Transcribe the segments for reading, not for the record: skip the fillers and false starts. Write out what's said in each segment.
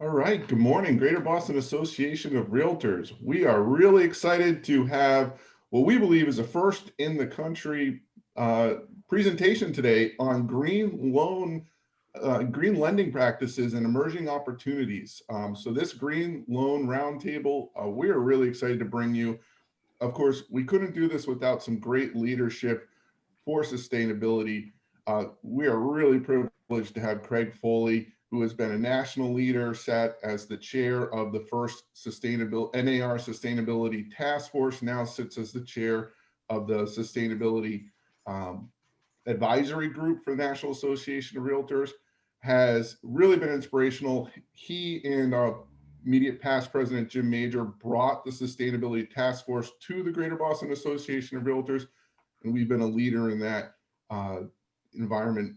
All right, good morning, Greater Boston Association of Realtors. We are really excited to have what we believe is a first in the country presentation today on green lending practices and emerging opportunities. So this green loan roundtable, we are really excited to bring you. Of course, we couldn't do this without some great leadership for sustainability. We are really privileged to have Craig Foley, who has been a national leader, sat as the chair of the first NAR Sustainability Task Force, now sits as the chair of the Sustainability Advisory Group for the National Association of Realtors, has really been inspirational. He and our immediate past president, Jim Major, brought the Sustainability Task Force to the Greater Boston Association of Realtors, and we've been a leader in that environment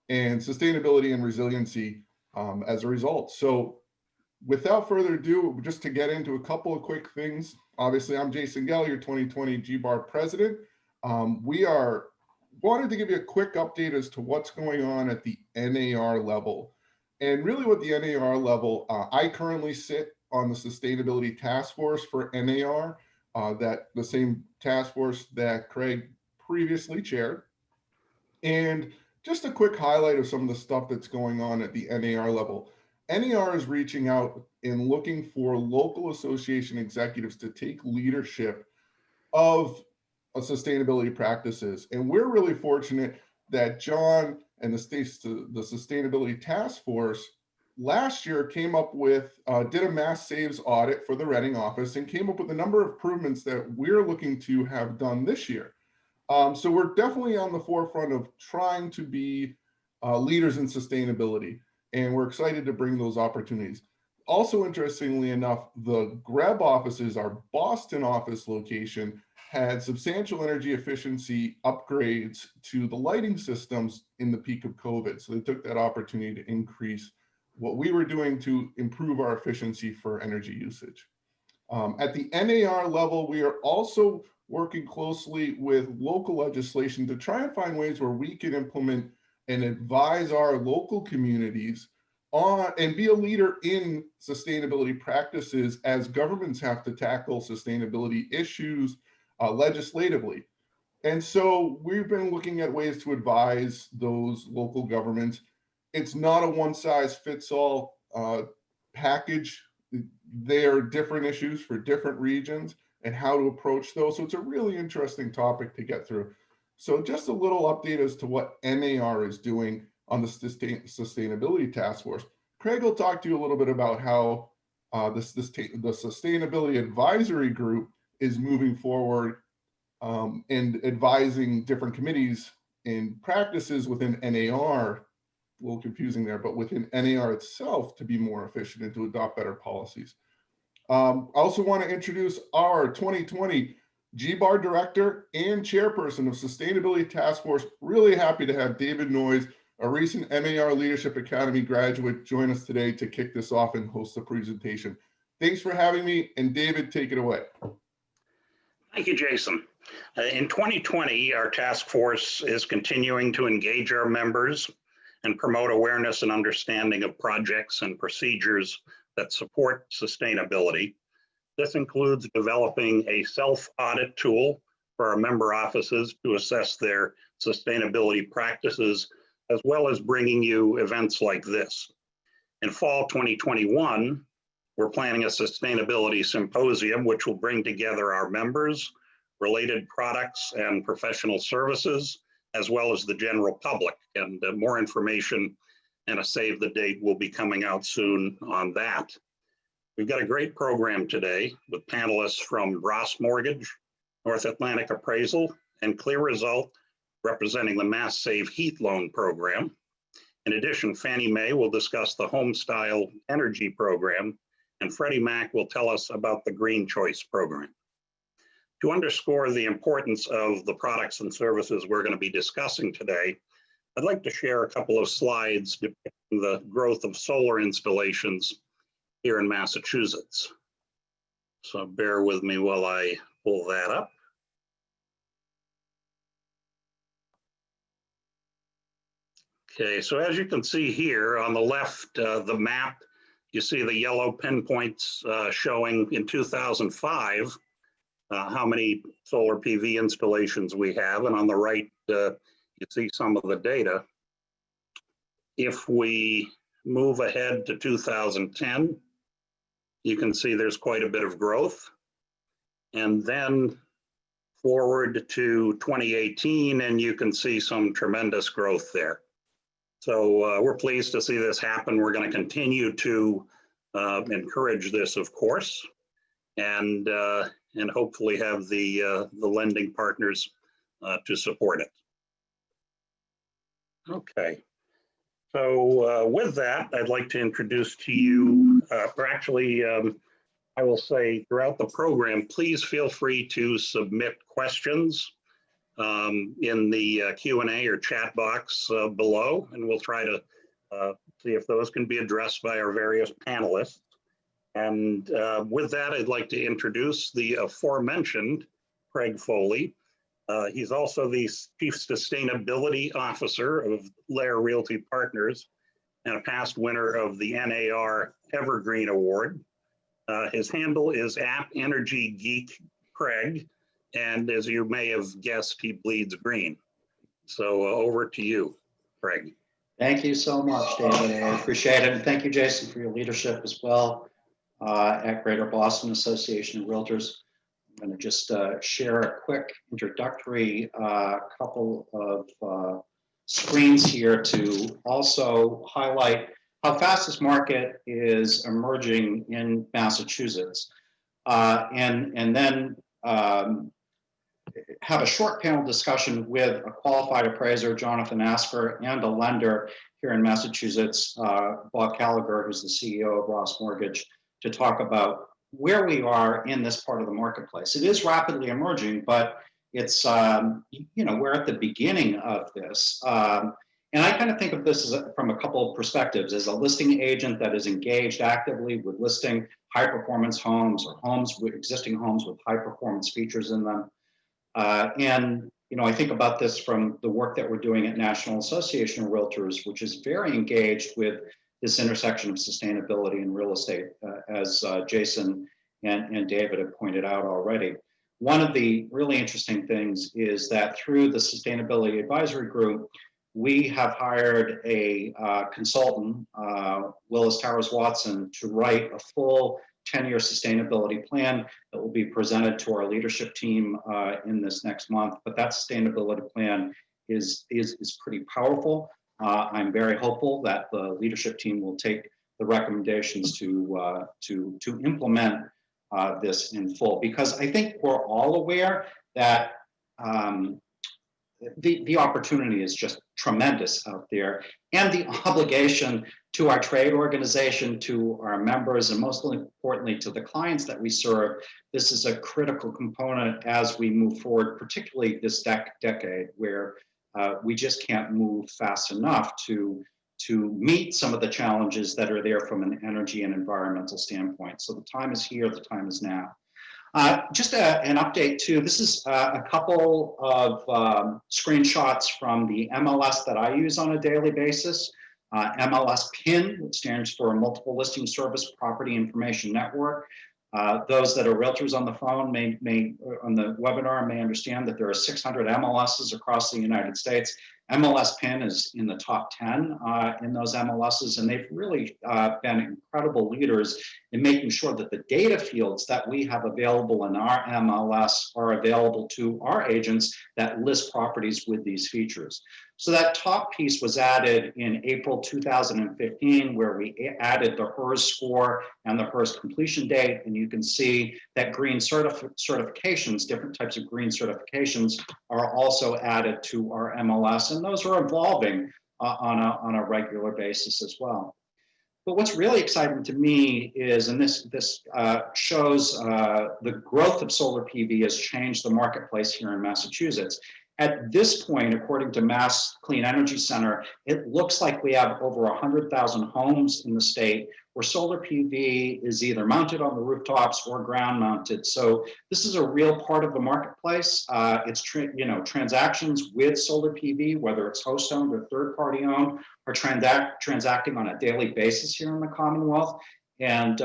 and sustainability and resiliency as a result. So without further ado, just to get into a couple of quick things. Obviously, I'm Jason Gell, your 2020 GBAR president. We wanted to give you a quick update as to what's going on at the NAR level. And really what the NAR level, I currently sit on the Sustainability Task Force for NAR, that the same task force that Craig previously chaired. And just a quick highlight of some of the stuff that's going on at the NAR level. NAR is reaching out and looking for local association executives to take leadership of sustainability practices. And we're really fortunate that John and the Sustainability Task Force last year came up with, did a mass saves audit for the Reading office and came up with a number of improvements that we're looking to have done this year. So we're definitely on the forefront of trying to be leaders in sustainability, and we're excited to bring those opportunities. Also, interestingly enough, the GREB offices, our Boston office location, had substantial energy efficiency upgrades to the lighting systems in the peak of COVID. So they took that opportunity to increase what we were doing to improve our efficiency for energy usage. At the NAR level, we are also working closely with local legislation to try and find ways where we can implement and advise our local communities on and be a leader in sustainability practices as governments have to tackle sustainability issues legislatively. And so we've been looking at ways to advise those local governments. It's not a one-size-fits-all package. There are different issues for different regions and how to approach those. So it's a really interesting topic to get through. So just a little update as to what NAR is doing on the Sustainability Task Force. Craig will talk to you a little bit about how the Sustainability Advisory Group is moving forward and advising different committees and practices within NAR, a little confusing there, but within NAR itself to be more efficient and to adopt better policies. I also want to introduce our 2020 GBAR Director and Chairperson of Sustainability Task Force. Really happy to have David Noyes, a recent NAR Leadership Academy graduate, join us today to kick this off and host the presentation. Thanks for having me, and David, take it away. Thank you, Jason. In 2020, our task force is continuing to engage our members and promote awareness and understanding of projects and procedures that support sustainability. This includes developing a self-audit tool for our member offices to assess their sustainability practices, as well as bringing you events like this. In fall 2021, we're planning a sustainability symposium, which will bring together our members, related products and professional services, as well as the general public. And more information and a save the date will be coming out soon on that. We've got a great program today with panelists from Ross Mortgage, North Atlantic Appraisal, and Clear Result, representing the Mass Save Heat Loan Program. In addition, Fannie Mae will discuss the Home Style Energy Program, and Freddie Mac will tell us about the Green Choice Program. To underscore the importance of the products and services we're going to be discussing today, I'd like to share a couple of slides depicting the growth of solar installations here in Massachusetts. So bear with me while I pull that up. Okay, so as you can see here on the left, the map You see the yellow pinpoints showing in 2005 how many solar PV installations we have. And on the right, you see some of the data. If we move ahead to 2010, you can see there's quite a bit of growth. And then forward to 2018, and you can see some tremendous growth there. So we're pleased to see this happen. We're going to continue to encourage this, of course, and hopefully have the lending partners to support it. Okay. So with that, I'd like to introduce to you, or actually, I will say throughout the program, please feel free to submit questions in the Q&A or chat box below, and we'll try to see if those can be addressed by our various panelists. And with that, I'd like to introduce the aforementioned Craig Foley. He's also the Chief Sustainability Officer of Lair Realty Partners and a past winner of the NAR Evergreen Award. His handle is @EnergyGeekCraig, and as you may have guessed, he bleeds green. So over to you, Craig. Thank you so much, David. I appreciate it. And thank you, Jason, for your leadership as well at Greater Boston Association of Realtors. I'm going to just share a quick introductory couple of screens here to also highlight how fast this market is emerging in Massachusetts. And then have a short panel discussion with a qualified appraiser, Jonathan Asker, and a lender here in Massachusetts, Bob Gallagher, who's the CEO of Ross Mortgage, to talk about where we are in this part of the marketplace. It is rapidly emerging, but it's, we're at the beginning of this. And I kind of think of this as from a couple of perspectives, as a listing agent that is engaged actively with listing high performance homes or homes with existing homes with high performance features in them. And I think about this from the work that we're doing at National Association of Realtors, which is very engaged with this intersection of sustainability and real estate, as Jason and David have pointed out already. One of the really interesting things is that through the Sustainability Advisory Group, we have hired a consultant, Willis Towers Watson, to write a full 10-year sustainability plan that will be presented to our leadership team in this next month. But that sustainability plan is pretty powerful. I'm very hopeful that the leadership team will take the recommendations to implement this in full, because I think we're all aware that the opportunity is just tremendous out there, and the obligation to our trade organization, to our members, and most importantly to the clients that we serve. This is a critical component as we move forward, particularly this decade, where we just can't move fast enough to meet some of the challenges that are there from an energy and environmental standpoint. So the time is here, the time is now. Just an update too. This is a couple of screenshots from the MLS that I use on a daily basis. MLS PIN, which stands for Multiple Listing Service Property Information Network. Those that are realtors on the phone on the webinar may understand that there are 600 MLSs across the United States. MLS PIN is in the top 10 in those MLSs, and they've really been incredible leaders in making sure that the data fields that we have available in our MLS are available to our agents that list properties with these features. So that top piece was added in April 2015, where we added the HERS score and the HERS completion date. And you can see that green certifications, different types of green certifications, are also added to our MLS. And those are evolving on a regular basis as well. But what's really exciting to me is, and this shows the growth of solar PV has changed the marketplace here in Massachusetts. At this point, according to Mass Clean Energy Center, it looks like we have over 100,000 homes in the state where solar PV is either mounted on the rooftops or ground mounted. So this is a real part of the marketplace. It's transactions with solar PV, whether it's host owned or third party owned, are transacting on a daily basis here in the Commonwealth. And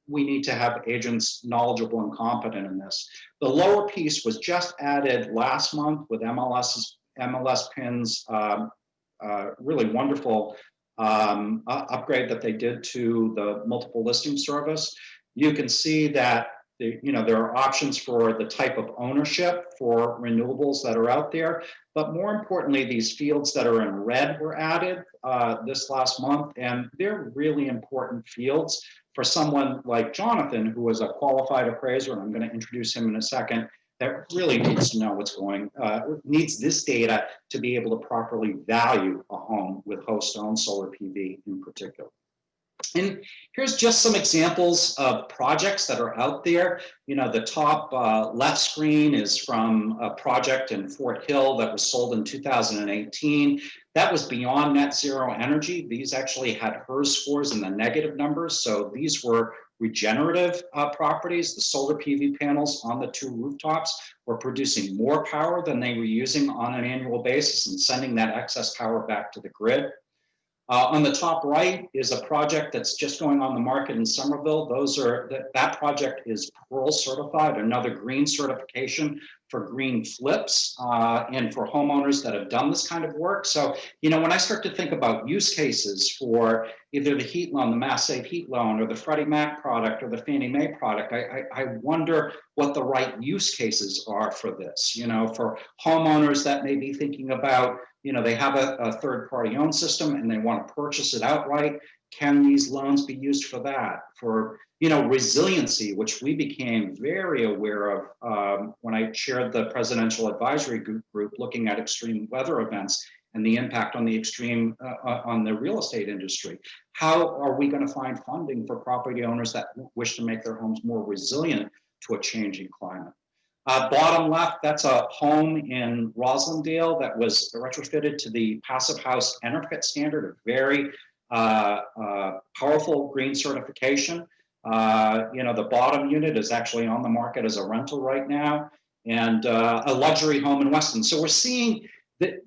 we need to have agents knowledgeable and competent in this. The lower piece was just added last month with MLS pins, really wonderful upgrade that they did to the multiple listing service. You can see that there are options for the type of ownership for renewables that are out there, but more importantly, these fields that are in red were added this last month, and they're really important fields for someone like Jonathan, who is a qualified appraiser, and I'm going to introduce him in a second, that really needs to know what's needs this data to be able to properly value a home with host-owned solar PV in particular. And here's just some examples of projects that are out there. The top left screen is from a project in Fort Hill that was sold in 2018. That was beyond net zero energy. These actually had HERS scores in the negative numbers. So these were regenerative properties. The solar PV panels on the two rooftops were producing more power than they were using on an annual basis and sending that excess power back to the grid. On the top right is a project that's just going on the market in Somerville. That project is Pearl certified, another green certification for green flips and for homeowners that have done this kind of work. So, when I start to think about use cases for either the heat loan, the Mass Save Heat Loan, or the Freddie Mac product, or the Fannie Mae product, I wonder what the right use cases are for this. For homeowners that may be thinking about, they have a third-party owned system and they want to purchase it outright. Can these loans be used for that? For resiliency, which we became very aware of when I chaired the presidential advisory group looking at extreme weather events and the impact on the real estate industry. How are we going to find funding for property owners that wish to make their homes more resilient to a changing climate? Bottom left, that's a home in Roslindale that was retrofitted to the Passive House EnerFit standard, a very powerful green certification. The bottom unit is actually on the market as a rental right now, and a luxury home in Weston. So we're seeing that,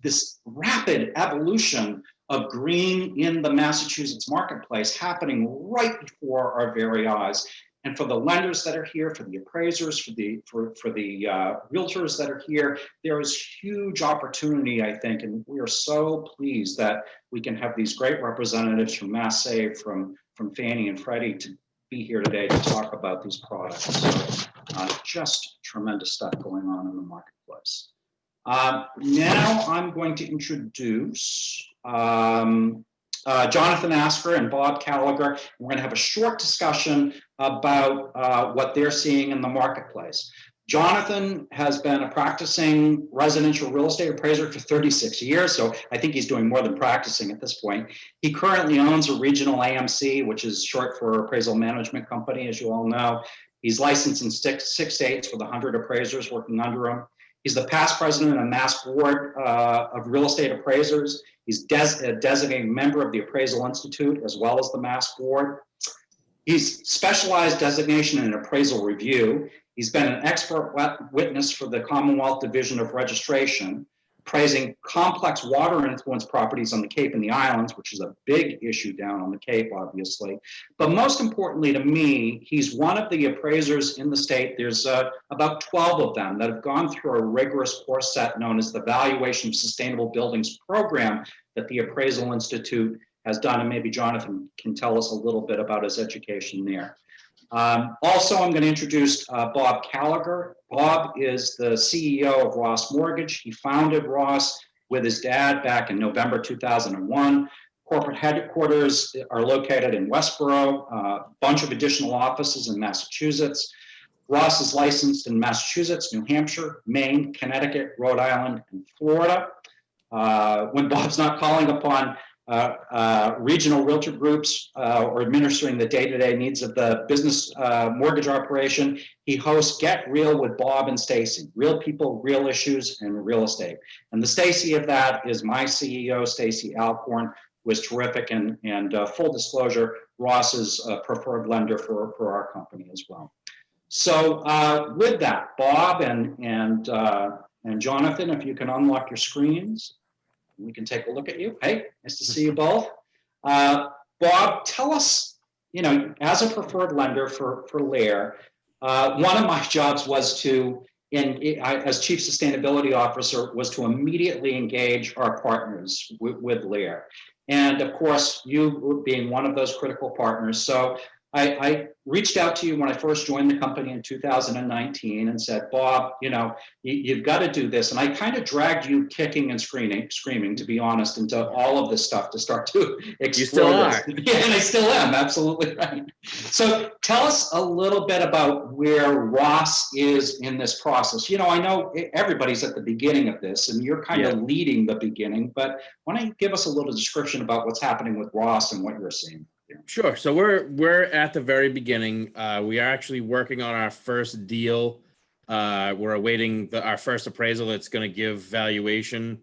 this rapid evolution of green in the Massachusetts marketplace happening right before our very eyes. And for the lenders that are here, for the appraisers, for the realtors that are here, there is huge opportunity, I think, and we are so pleased that we can have these great representatives from Mass Save, from Fannie and Freddie to be here today to talk about these products. So just tremendous stuff going on in the marketplace. Now I'm going to introduce Jonathan Asker and Bob Gallagher. We're going to have a short discussion about what they're seeing in the marketplace. Jonathan has been a practicing residential real estate appraiser for 36 years, so I think he's doing more than practicing at this point. He currently owns a regional AMC, which is short for Appraisal Management Company, as you all know. He's licensed in six states with 100 appraisers working under him. He's the past president of Mass Board of Real Estate Appraisers. He's a designated member of the Appraisal Institute, as well as the Mass Board. He's specialized designation in appraisal review. He's been an expert witness for the Commonwealth Division of Registration, appraising complex water influence properties on the Cape and the Islands, which is a big issue down on the Cape, obviously. But most importantly to me, he's one of the appraisers in the state. There's about 12 of them that have gone through a rigorous course set known as the Valuation of Sustainable Buildings program that the Appraisal Institute has done, and maybe Jonathan can tell us a little bit about his education there. Also, I'm going to introduce Bob Gallagher. Bob is the CEO of Ross Mortgage. He founded Ross with his dad back in November 2001. Corporate headquarters are located in Westboro, a bunch of additional offices in Massachusetts. Ross is licensed in Massachusetts, New Hampshire, Maine, Connecticut, Rhode Island, and Florida. When Bob's not calling upon regional realtor groups or administering the day-to-day needs of the business mortgage operation, he hosts Get Real with Bob and Stacy, real people, real issues, and real estate. And the Stacy of that is my CEO, Stacy Alcorn, who is terrific, and full disclosure, Ross is a preferred lender for our company as well. So with that, Bob and Jonathan, if you can unlock your screens, we can take a look at you. Hey, nice to see you both. Bob, tell us as a preferred lender for Lear, one of my jobs was to, as Chief Sustainability Officer, was to immediately engage our partners with Lear. And of course, you being one of those critical partners. So I reached out to you when I first joined the company in 2019 and said, Bob, you've got to do this. And I kind of dragged you kicking and screaming, to be honest, into all of this stuff to start to explore. You still are. Yeah, and I still am, absolutely right. So tell us a little bit about where Ross is in this process. I know everybody's at the beginning of this and you're kind of leading the beginning, but why don't you give us a little description about what's happening with Ross and what you're seeing? Sure. So we're at the very beginning. We are actually working on our first deal. We're awaiting our first appraisal that's going to give valuation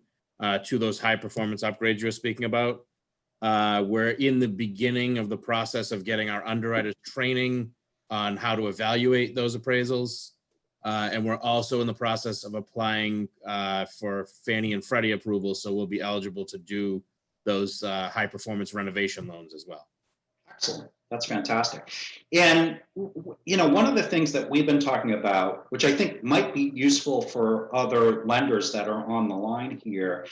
to those high performance upgrades you're speaking about. We're in the beginning of the process of getting our underwriters training on how to evaluate those appraisals. And we're also in the process of applying for Fannie and Freddie approval. So we'll be eligible to do those high performance renovation loans as well. Excellent. That's fantastic. And, one of the things that we've been talking about, which I think might be useful for other lenders that are on the line here,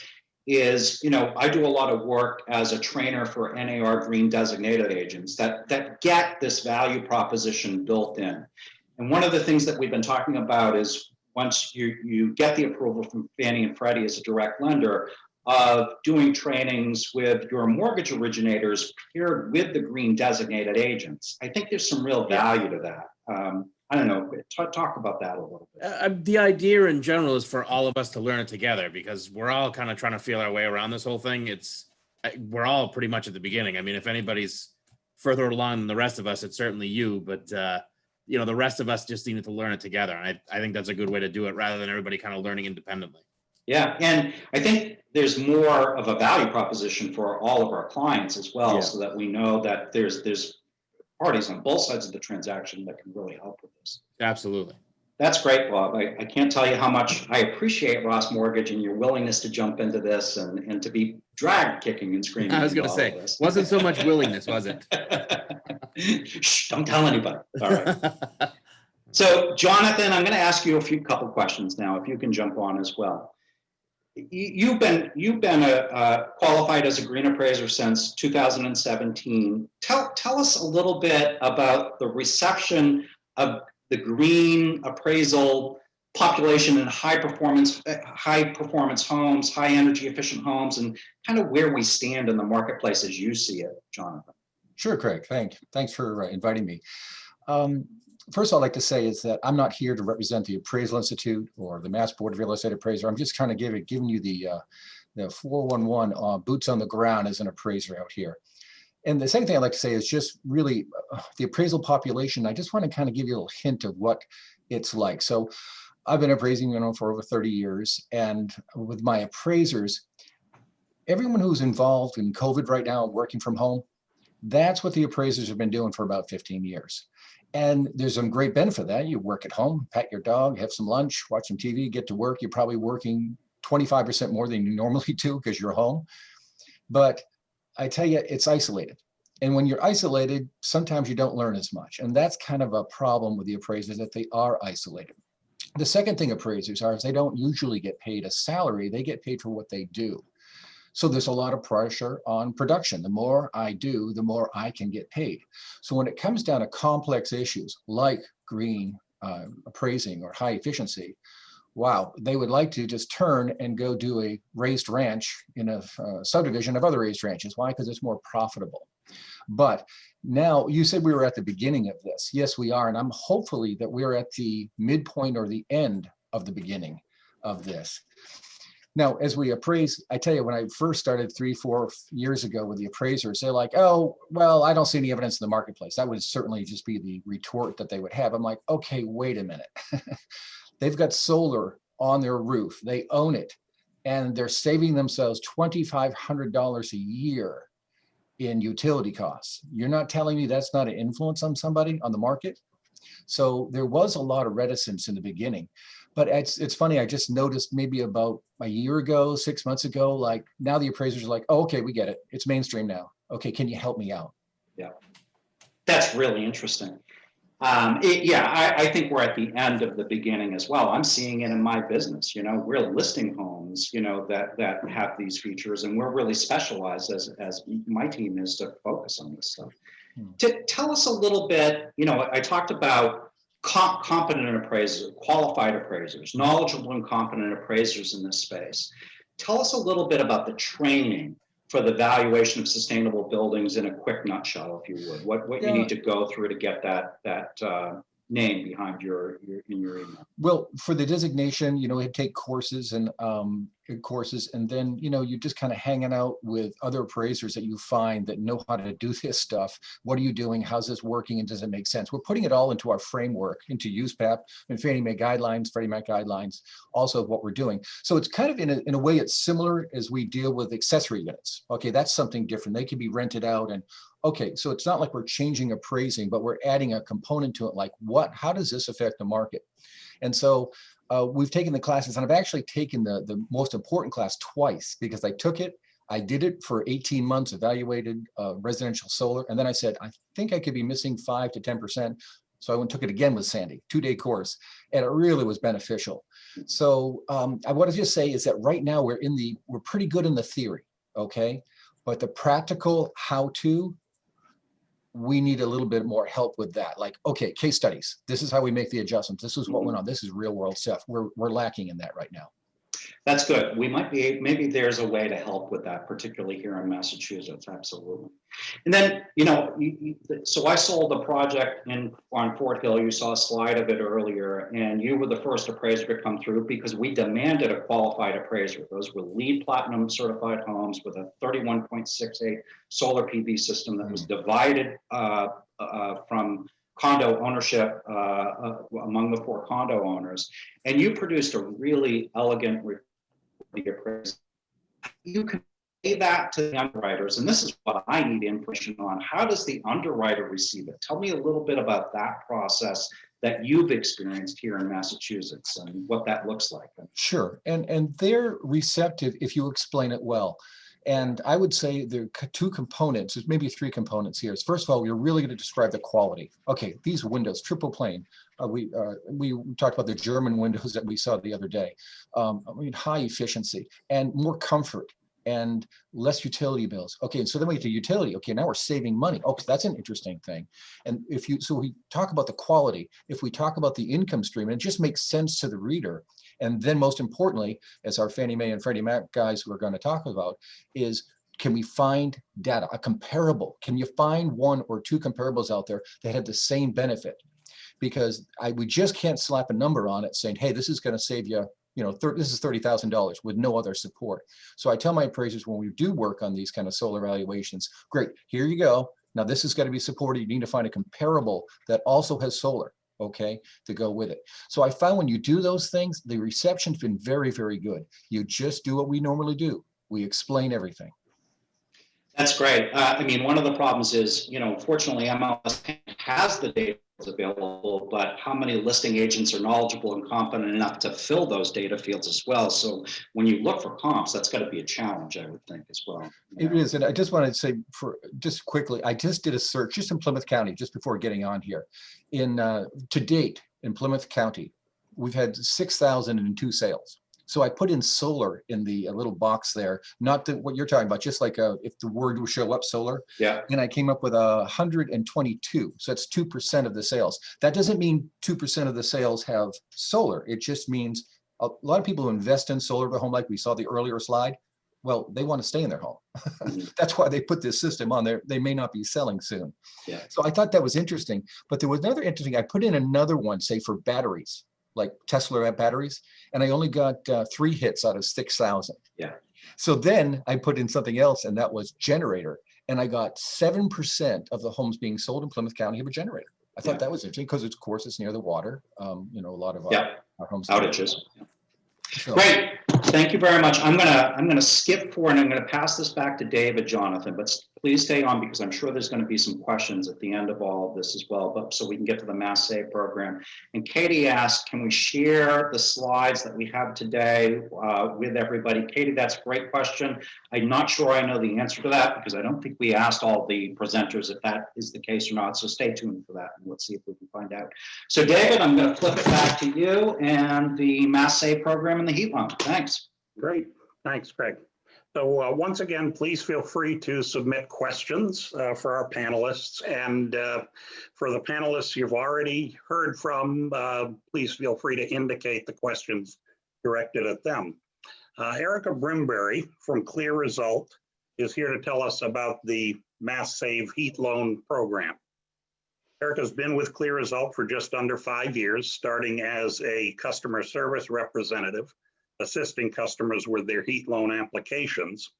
is, I do a lot of work as a trainer for NAR green designated agents that get this value proposition built in. And one of the things that we've been talking about is once you get the approval from Fannie and Freddie as a direct lender, of doing trainings with your mortgage originators paired with the green designated agents. I think there's some real value to that. I don't know, talk about that a little bit. The idea in general is for all of us to learn it together because we're all kind of trying to feel our way around this whole thing. We're all pretty much at the beginning. I mean, if anybody's further along than the rest of us, it's certainly you, but the rest of us just need to learn it together. And I think that's a good way to do it rather than everybody kind of learning independently. Yeah, and I think there's more of a value proposition for all of our clients as well, so that we know that there's parties on both sides of the transaction that can really help with this. Absolutely. That's great, Bob. I can't tell you how much I appreciate Ross Mortgage and your willingness to jump into this and to be dragged kicking and screaming. I was going to say, wasn't so much willingness, was it? Shh, don't tell anybody. All right. So, Jonathan, I'm going to ask you a couple questions now, if you can jump on as well. You've been qualified as a green appraiser since 2017. Tell us a little bit about the reception of the green appraisal population in high performance homes, high energy efficient homes, and kind of where we stand in the marketplace as you see it, Jonathan. Sure, Craig. Thanks for inviting me. First, I'd like to say is that I'm not here to represent the Appraisal Institute or the Mass Board of Real Estate Appraiser. I'm just kind of giving you the 411 boots on the ground as an appraiser out here. And the second thing I'd like to say is just really the appraisal population. I just want to kind of give you a little hint of what it's like. So I've been appraising for over 30 years. And with my appraisers, everyone who's involved in COVID right now, working from home, that's what the appraisers have been doing for about 15 years. And there's some great benefit of that. You work at home, pet your dog, have some lunch, watch some TV, get to work. You're probably working 25% more than you normally do because you're home. But I tell you, it's isolated. And when you're isolated, sometimes you don't learn as much. And that's kind of a problem with the appraisers, that they are isolated. The second thing appraisers are is they don't usually get paid a salary. They get paid for what they do. So there's a lot of pressure on production. The more I do, the more I can get paid. So when it comes down to complex issues like green appraising or high efficiency, wow, they would like to just turn and go do a raised ranch in a subdivision of other raised ranches. Why? Because it's more profitable. But now you said we were at the beginning of this. Yes, we are. And I'm hopefully that we're at the midpoint or the end of the beginning of this. Now, as we appraise, I tell you, when I first started 3-4 years ago with the appraisers, they're like, oh, well, I don't see any evidence in the marketplace. That would certainly just be the retort that they would have. I'm like, okay, wait a minute. They've got solar on their roof. They own it. And they're saving themselves $2,500 a year in utility costs. You're not telling me that's not an influence on somebody on the market? So there was a lot of reticence in the beginning. But it's funny, I just noticed maybe about a year ago, 6 months ago, like now the appraisers are like, oh, okay, we get it. It's mainstream now. Okay, can you help me out? Yeah. That's really interesting. I think we're at the end of the beginning as well. I'm seeing it in my business. We're listing homes, that have these features, and we're really specialized as my team is to focus on this stuff. To tell us a little bit, I talked about competent appraisers, qualified appraisers, knowledgeable and competent appraisers in this space. Tell us a little bit about the training for the valuation of sustainable buildings in a quick nutshell, if you would. What you need to go through to get that name behind your email. Well, for the designation, you take courses and then, you're just kind of hanging out with other appraisers that you find that know how to do this stuff. What are you doing? How's this working? And does it make sense? We're putting it all into our framework, into USPAP and Fannie Mae guidelines, Freddie Mac guidelines, also what we're doing. So it's kind of in a way, it's similar as we deal with accessory units. Okay, that's something different. They can be rented out and okay, so it's not like we're changing appraising, but we're adding a component to it, like how does this affect the market? And so we've taken the classes, and I've actually taken the most important class twice because I took it, I did it for 18 months, evaluated residential solar, and then I said, I think I could be missing 5 to 10%. So I went and took it again with Sandy, 2-day course, and it really was beneficial. So I want to just say is that right now we're pretty good in the theory, okay? But the practical how-to, we need a little bit more help with that. Like, okay, case studies. This is how we make the adjustments. This is what went on. This is real world stuff. We're lacking in that right now. That's good. We might be, maybe there's a way to help with that, particularly here in Massachusetts. Absolutely. And then, so I sold a project on Fort Hill. You saw a slide of it earlier, and you were the first appraiser to come through because we demanded a qualified appraiser. Those were LEED Platinum certified homes with a 31.68 solar PV system that was divided from condo ownership among the 4 condo owners. And you produced a really elegant appraisal. You can say that to the underwriters, and this is what I need information on. How does the underwriter receive it? Tell me a little bit about that process that you've experienced here in Massachusetts and what that looks like. Sure, and they're receptive if you explain it well. And I would say there are 2 components, there's maybe 3 components here. First of all, you're really going to describe the quality. Okay, these windows, triple plane. We talked about the German windows that we saw the other day. High efficiency and more comfort and less utility bills. Okay, and so then we get to utility. Okay, now we're saving money. Okay, that's an interesting thing. And so we talk about the quality, if we talk about the income stream, it just makes sense to the reader. And then most importantly, as our Fannie Mae and Freddie Mac guys who are going to talk about, is can we find data, a comparable? Can you find 1 or 2 comparables out there that have the same benefit? Because we just can't slap a number on it saying, hey, this is going to save you, this is $30,000 with no other support. So I tell my appraisers when we do work on these kind of solar valuations, great, here you go. Now this is going to be supported. You need to find a comparable that also has solar, okay, to go with it. So I found when you do those things, the reception's been very, very good. You just do what we normally do. We explain everything. That's great. One of the problems is, fortunately, MLS has the data available, but how many listing agents are knowledgeable and competent enough to fill those data fields as well? So when you look for comps, that's got to be a challenge, I would think, as well. It is. And I just wanted to say, just quickly, I just did a search just in Plymouth County, just before getting on here. To date, in Plymouth County, we've had 6,002 sales. So I put in solar in the little box there, not what you're talking about, just like if the word will show up, solar. Yeah. And I came up with 122. So that's 2% of the sales. That doesn't mean 2% of the sales have solar. It just means a lot of people who invest in solar for home, like we saw the earlier slide, well, they want to stay in their home. That's why they put this system on there. They may not be selling soon. Yeah. So I thought that was interesting. But there was another interesting, I put in another one, say for batteries, like Tesla batteries, and I only got 3 hits out of 6,000. Yeah. So then I put in something else, and that was generator, and I got 7% of the homes being sold in Plymouth County have a generator. I thought that was interesting because, of course, it's near the water. A lot of our homes outages. So, great. Thank you very much. I'm gonna skip forward and I'm gonna pass this back to David, Jonathan. But please stay on because I'm sure there's going to be some questions at the end of all of this as well, but so we can get to the Mass Save program. And Katie asked, can we share the slides that we have today with everybody? Katie, that's a great question. I'm not sure I know the answer to that because I don't think we asked all the presenters if that is the case or not. So stay tuned for that and let's see if we can find out. So David, I'm going to flip it back to you and the Mass Save program and the heat loan. Thanks. Great. Thanks, Greg. So once again, please feel free to submit questions for our panelists. And for the panelists you've already heard from, please feel free to indicate the questions directed at them. Erica Brimberry from Clear Result is here to tell us about the Mass Save Heat Loan Program. Erica's been with Clear Result for just under 5 years, starting as a customer service representative, assisting customers with their heat loan applications.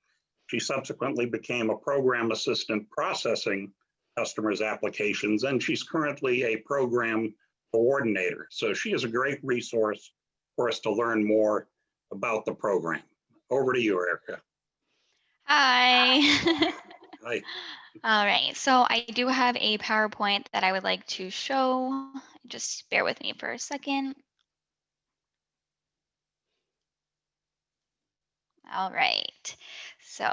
She subsequently became a program assistant processing customers' applications, and she's currently a program coordinator. So she is a great resource for us to learn more about the program. Over to you, Erica. Hi. Hi. All right, so I do have a PowerPoint that I would like to show. Just bear with me for a second. All right, so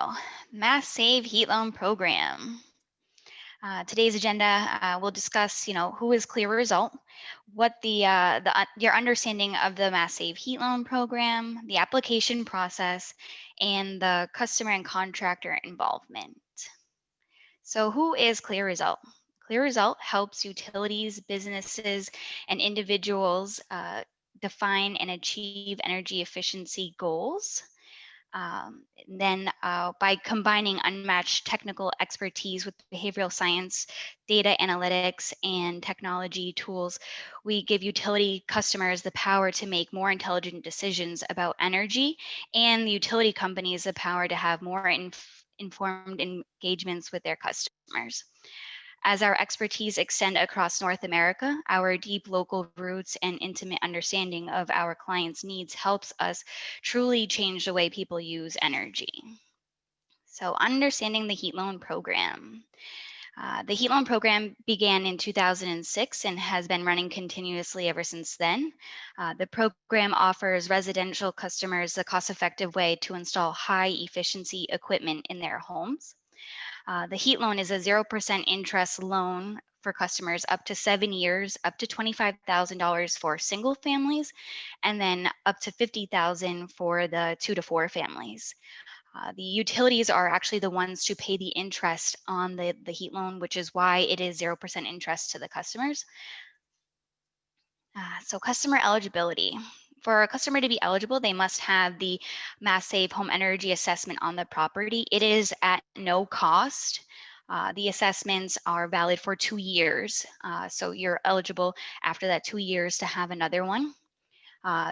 Mass Save Heat Loan Program. Today's agenda, we'll discuss, who is Clear Result, what your understanding of the Mass Save Heat Loan Program, the application process, and the customer and contractor involvement. So who is Clear Result? Clear Result helps utilities, businesses, and individuals define and achieve energy efficiency goals. Then by combining unmatched technical expertise with behavioral science, data analytics, and technology tools, we give utility customers the power to make more intelligent decisions about energy, and the utility companies the power to have more informed engagements with their customers. As our expertise extend across North America, our deep local roots and intimate understanding of our clients' needs helps us truly change the way people use energy. So understanding the heat loan program. The heat loan program began in 2006 and has been running continuously ever since then. The program offers residential customers a cost-effective way to install high-efficiency equipment in their homes. The heat loan is a 0% interest loan for customers up to 7 years, up to $25,000 for single families, and then up to $50,000 for the 2 to 4 families. The utilities are actually the ones to pay the interest on the heat loan, which is why it is 0% interest to the customers. So customer eligibility. For a customer to be eligible, they must have the Mass Save Home Energy Assessment on the property. It is at no cost. The assessments are valid for 2 years. So you're eligible after that 2 years to have another one.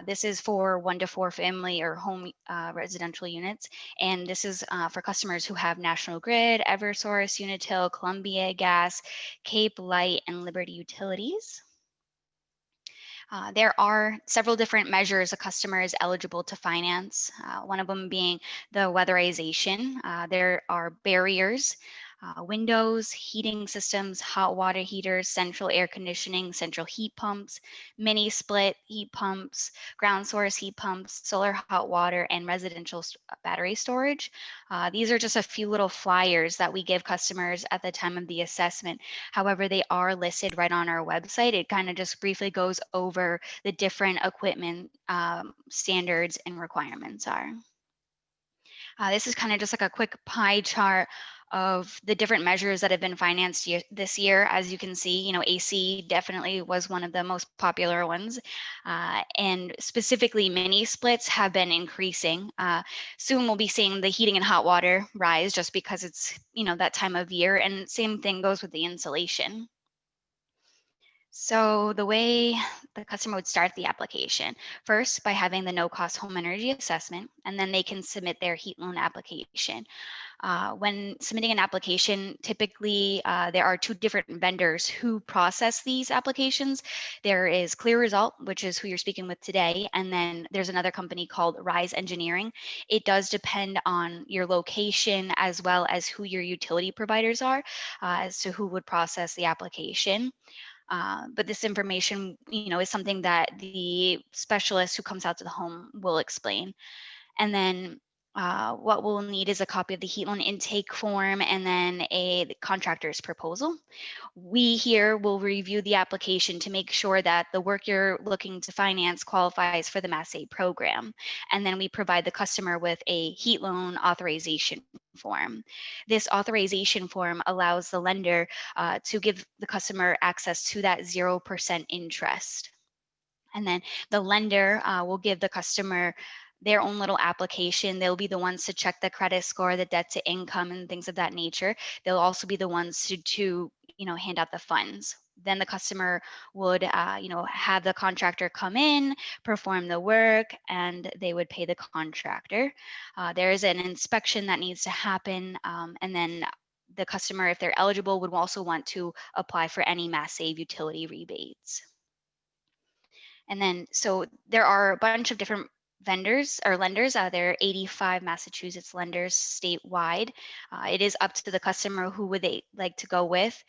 This is for 1 to 4 family or home residential units. And this is for customers who have National Grid, Eversource, Unitil, Columbia Gas, Cape Light, and Liberty Utilities. There are several different measures a customer is eligible to finance, one of them being the weatherization. There are barriers, windows, heating systems, hot water heaters, central air conditioning, central heat pumps, mini split heat pumps, ground source heat pumps, solar hot water, and residential battery storage. These are just a few little flyers that we give customers at the time of the assessment. However, they are listed right on our website. It kind of just briefly goes over the different equipment standards and requirements are. This is kind of just like a quick pie chart of the different measures that have been financed this year. As you can see, AC definitely was one of the most popular ones. And specifically, mini splits have been increasing. Soon we'll be seeing the heating and hot water rise just because it's, that time of year. And same thing goes with the insulation. So the way the customer would start the application, first by having the no-cost home energy assessment, and then they can submit their heat loan application. When submitting an application, typically there are two different vendors who process these applications. There is Clear Result, which is who you're speaking with today, and then there's another company called Rise Engineering. It does depend on your location as well as who your utility providers are as to who would process the application. But this information, is something that the specialist who comes out to the home will explain. And then what we'll need is a copy of the heat loan intake form and then the contractor's proposal. We here will review the application to make sure that the work you're looking to finance qualifies for the Mass Save program. And then we provide the customer with a heat loan authorization form. This authorization form allows the lender to give the customer access to that 0% interest. And then the lender will give the customer their own little application. They'll be the ones to check the credit score, the debt to income, and things of that nature. They'll also be the ones to hand out the funds. Then the customer would, have the contractor come in, perform the work, and they would pay the contractor. There is an inspection that needs to happen, and then the customer, if they're eligible, would also want to apply for any Mass Save utility rebates. And then, so there are a bunch of different vendors or lenders. There are 85 Massachusetts lenders statewide. It is up to the customer who would they like to go with.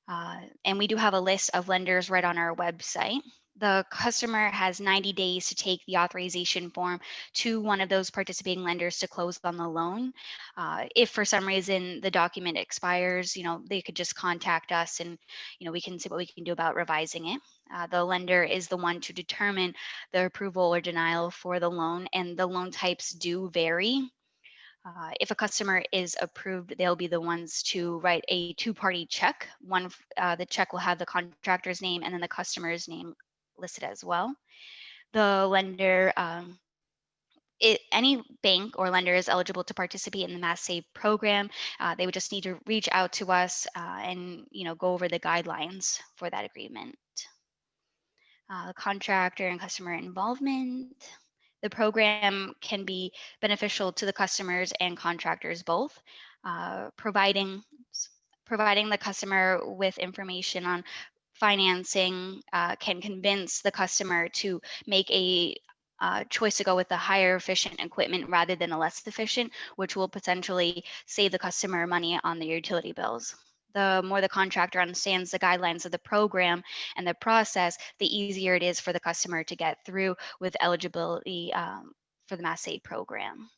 And we do have a list of lenders right on our website. The customer has 90 days to take the authorization form to one of those participating lenders to close on the loan. If for some reason the document expires, they could just contact us and, we can see what we can do about revising it. The lender is the one to determine the approval or denial for the loan, and the loan types do vary. If a customer is approved, they'll be the ones to write a two-party check. The check will have the contractor's name and then the customer's name listed as well. The lender, any bank or lender is eligible to participate in the Mass Save program. They would just need to reach out to us and go over the guidelines for that agreement. Contractor and customer involvement. The program can be beneficial to the customers and contractors both, providing the customer with information on financing can convince the customer to make a choice to go with the higher efficient equipment rather than a less efficient, which will potentially save the customer money on their utility bills. The more the contractor understands the guidelines of the program and the process, the easier it is for the customer to get through with eligibility for the Mass Save program.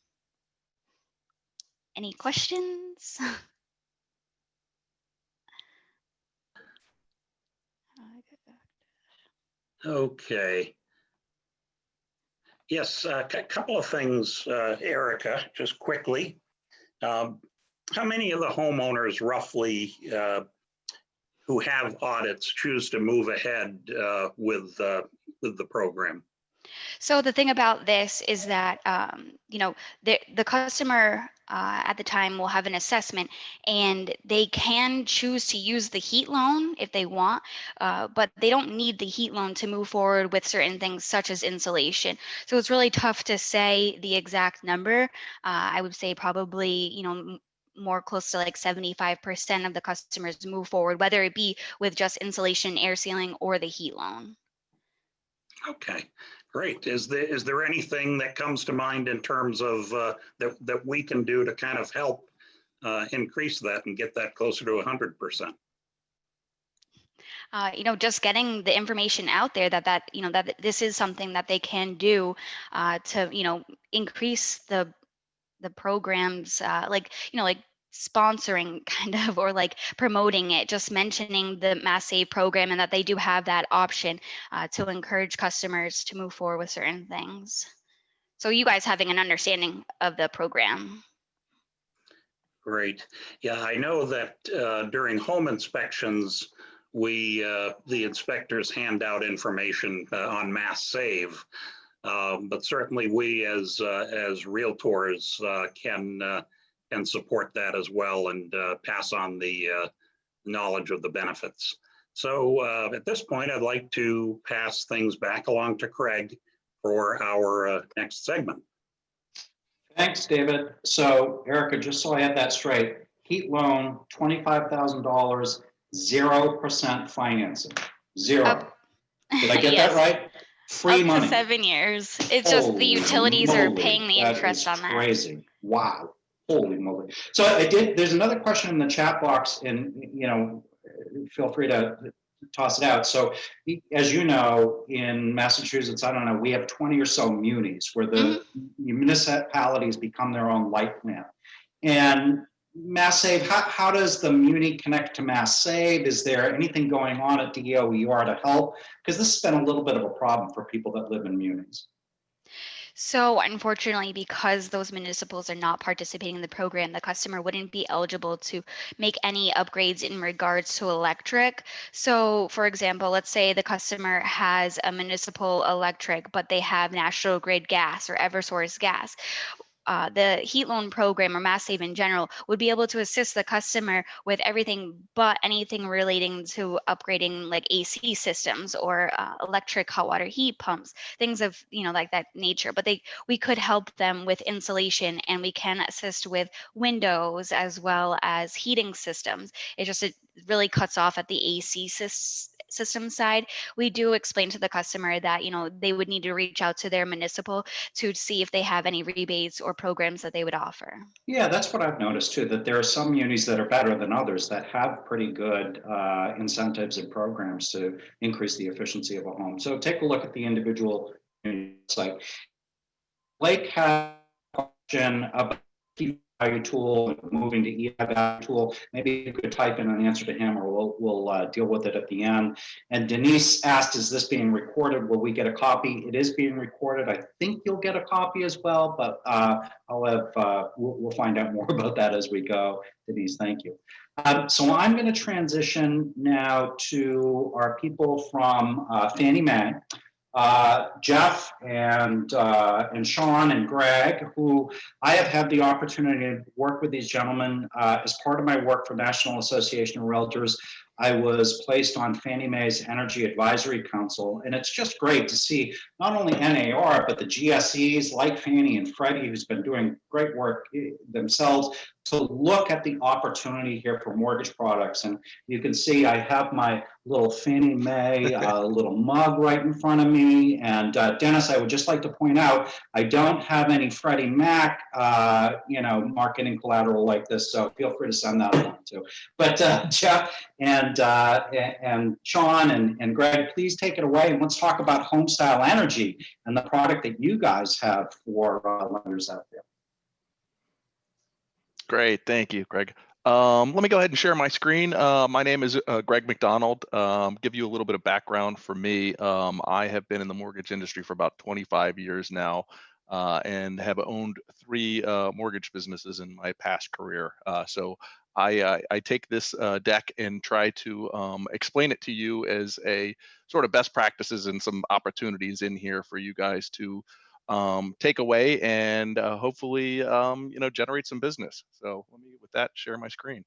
Any questions? Okay. Yes, a couple of things, Erica, just quickly. How many of the homeowners roughly who have audits choose to move ahead with the program? So the thing about this is that, the customer at the time will have an assessment and they can choose to use the heat loan if they want, but they don't need the heat loan to move forward with certain things such as insulation. So it's really tough to say the exact number. I would say probably, more close to like 75% of the customers move forward, whether it be with just insulation, air sealing, or the heat loan. Okay, great. Is there anything that comes to mind in terms of that we can do to kind of help increase that and get that closer to 100%? Just getting the information out there that this is something that they can do to increase the programs, like sponsoring kind of, or like promoting it, just mentioning the Mass Save program and that they do have that option to encourage customers to move forward with certain things. So you guys having an understanding of the program. Great. Yeah, I know that during home inspections, the inspectors hand out information on Mass Save. But certainly we as realtors can support that as well and pass on the knowledge of the benefits. So at this point, I'd like to pass things back along to Craig for our next segment. Thanks, David. So Erica, just so I had that straight, heat loan, $25,000, 0% financing, zero. Up- Did I get Yes. that right? Free Up money. to 7 years. It's just the Holy utilities are moly, paying the that interest is on that. crazy. Wow. Holy moly. So there's another question in the chat box, and feel free to toss it out. So as you know, in Massachusetts, I don't know, we have 20 or so munis where the municipalities become their own light plant. And Mass Save, how does the Muni connect to Mass Save? Is there anything going on at DOER to help? Because this has been a little bit of a problem for people that live in munis. So unfortunately, because those municipals are not participating in the program, the customer wouldn't be eligible to make any upgrades in regards to electric. So for example, let's say the customer has a municipal electric, but they have National Grid gas or Eversource gas. The heat loan program or Mass Save in general would be able to assist the customer with everything but anything relating to upgrading like AC systems or electric hot water heat pumps, things of like that nature. But we could help them with insulation, and we can assist with windows as well as heating systems. It really cuts off at the AC system side. We do explain to the customer that they would need to reach out to their municipal to see if they have any rebates or programs that they would offer. Yeah, that's what I've noticed too, that there are some munis that are better than others that have pretty good incentives and programs to increase the efficiency of a home. So take a look at the individual site. Blake had a question about value tool and moving to EI value tool. Maybe you could type in an answer to him, or we'll deal with it at the end. And Denise asked, is this being recorded? Will we get a copy? It is being recorded. I think you'll get a copy as well, but we'll find out more about that as we go. Denise, thank you. So I'm going to transition now to our people from Fannie Mae. Jeff and Sean and Greg, who I have had the opportunity to work with these gentlemen as part of my work for National Association of Realtors. I was placed on Fannie Mae's Energy Advisory Council, and it's just great to see not only NAR, but the GSEs like Fannie and Freddie, who's been doing great work themselves, to look at the opportunity here for mortgage products. And you can see I have my little Fannie Mae little mug right in front of me. And Dennis, I would just like to point out, I don't have any Freddie Mac, marketing collateral like this, so feel free to send that along too. But Jeff and Sean and Greg, please take it away, and let's talk about Homestyle Energy and the product that you guys have for lenders out there. Great, thank you, Greg. Let me go ahead and share my screen. My name is Greg McDonald. Give you a little bit of background for me. I have been in the mortgage industry for about 25 years now, and have owned 3 mortgage businesses in my past career. So I take this deck and try to explain it to you as a sort of best practices and some opportunities in here for you guys to take away and hopefully generate some business. So let me, with that, share my screen.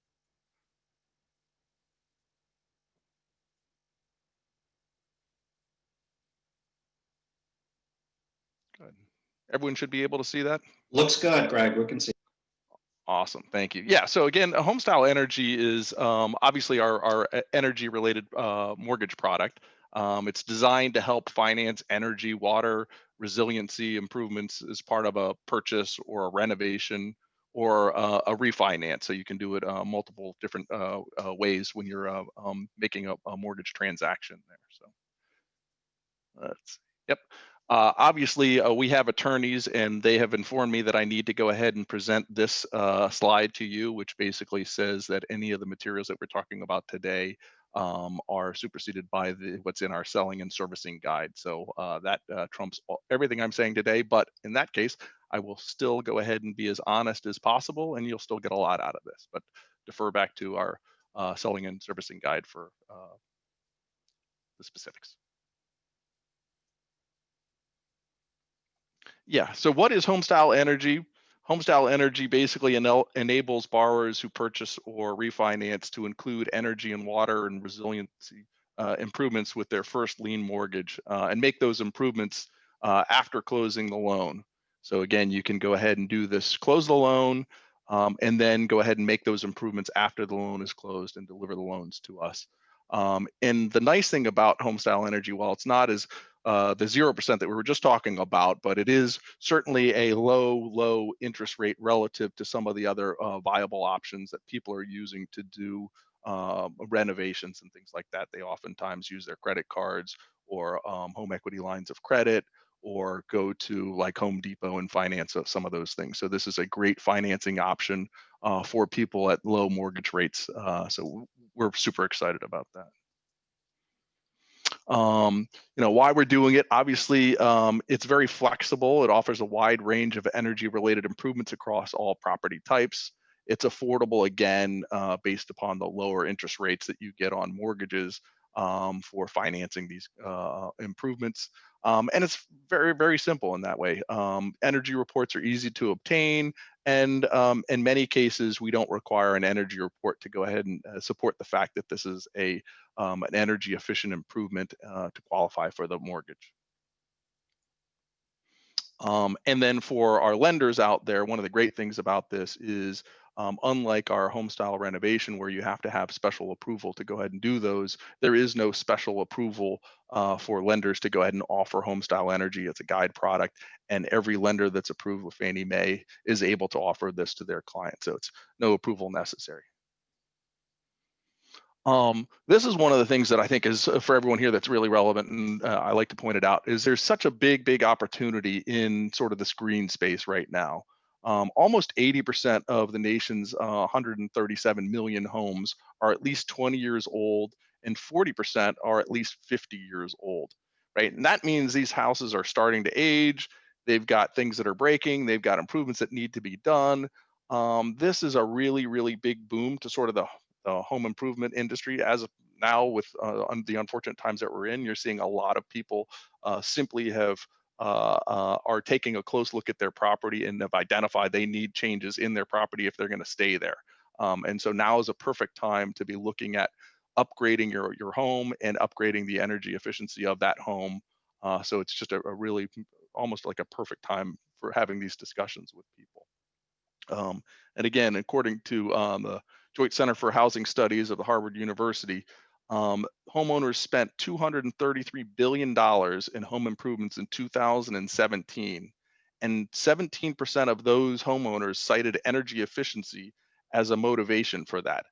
Good. Everyone should be able to see that. Looks good, Greg. We can see. Awesome, thank you. Yeah, so again, Homestyle Energy is obviously our energy-related mortgage product. It's designed to help finance energy, water, resiliency improvements as part of a purchase or a renovation or a refinance. So you can do it multiple different ways when you're making a mortgage transaction there. So yep. Obviously, we have attorneys, and they have informed me that I need to go ahead and present this slide to you, which basically says that any of the materials that we're talking about today are superseded by what's in our selling and servicing guide. So that trumps everything I'm saying today. But in that case, I will still go ahead and be as honest as possible, and you'll still get a lot out of this. But defer back to our selling and servicing guide for the specifics. Yeah, so what is Homestyle Energy? Homestyle Energy basically enables borrowers who purchase or refinance to include energy and water and resiliency improvements with their first lien mortgage and make those improvements after closing the loan. So again, you can go ahead and do this, close the loan, and then go ahead and make those improvements after the loan is closed and deliver the loans to us. And the nice thing about Homestyle Energy, while it's not as the 0% that we were just talking about, but it is certainly a low interest rate relative to some of the other viable options that people are using to do renovations and things like that. They oftentimes use their credit cards or home equity lines of credit, or go to like Home Depot and finance some of those things. So this is a great financing option for people at low mortgage rates. So we're super excited about that. Why we're doing it, obviously, it's very flexible. It offers a wide range of energy related improvements across all property types. It's affordable, again, based upon the lower interest rates that you get on mortgages for financing these improvements. And it's very simple in that way. Energy reports are easy to obtain, and in many cases, we don't require an energy report to go ahead and support the fact that this is an energy efficient improvement to qualify for the mortgage. And then for our lenders out there, one of the great things about this is unlike our home style renovation where you have to have special approval to go ahead and do those, there is no special approval for lenders to go ahead and offer home style energy. It's a guide product, and every lender that's approved with Fannie Mae is able to offer this to their clients. So it's no approval necessary. This is one of the things that I think is for everyone here that's really relevant, and I like to point it out, is there's such a big opportunity in sort of this green space right now. Almost 80% of the nation's 137 million homes are at least 20 years old, and 40% are at least 50 years old, right? And that means these houses are starting to age. They've got things that are breaking. They've got improvements that need to be done. This is a really big boom to sort of the home improvement industry. As of now, with the unfortunate times that we're in, you're seeing a lot of people simply are taking a close look at their property and have identified they need changes in their property if they're going to stay there. And so now is a perfect time to be looking at upgrading your home and upgrading the energy efficiency of that home. So it's just a really almost like a perfect time for having these discussions with people. And again, according to the Joint Center for Housing Studies of the Harvard University, homeowners spent $233 billion in home improvements in 2017, and 17% of those homeowners cited energy efficiency as a motivation for that.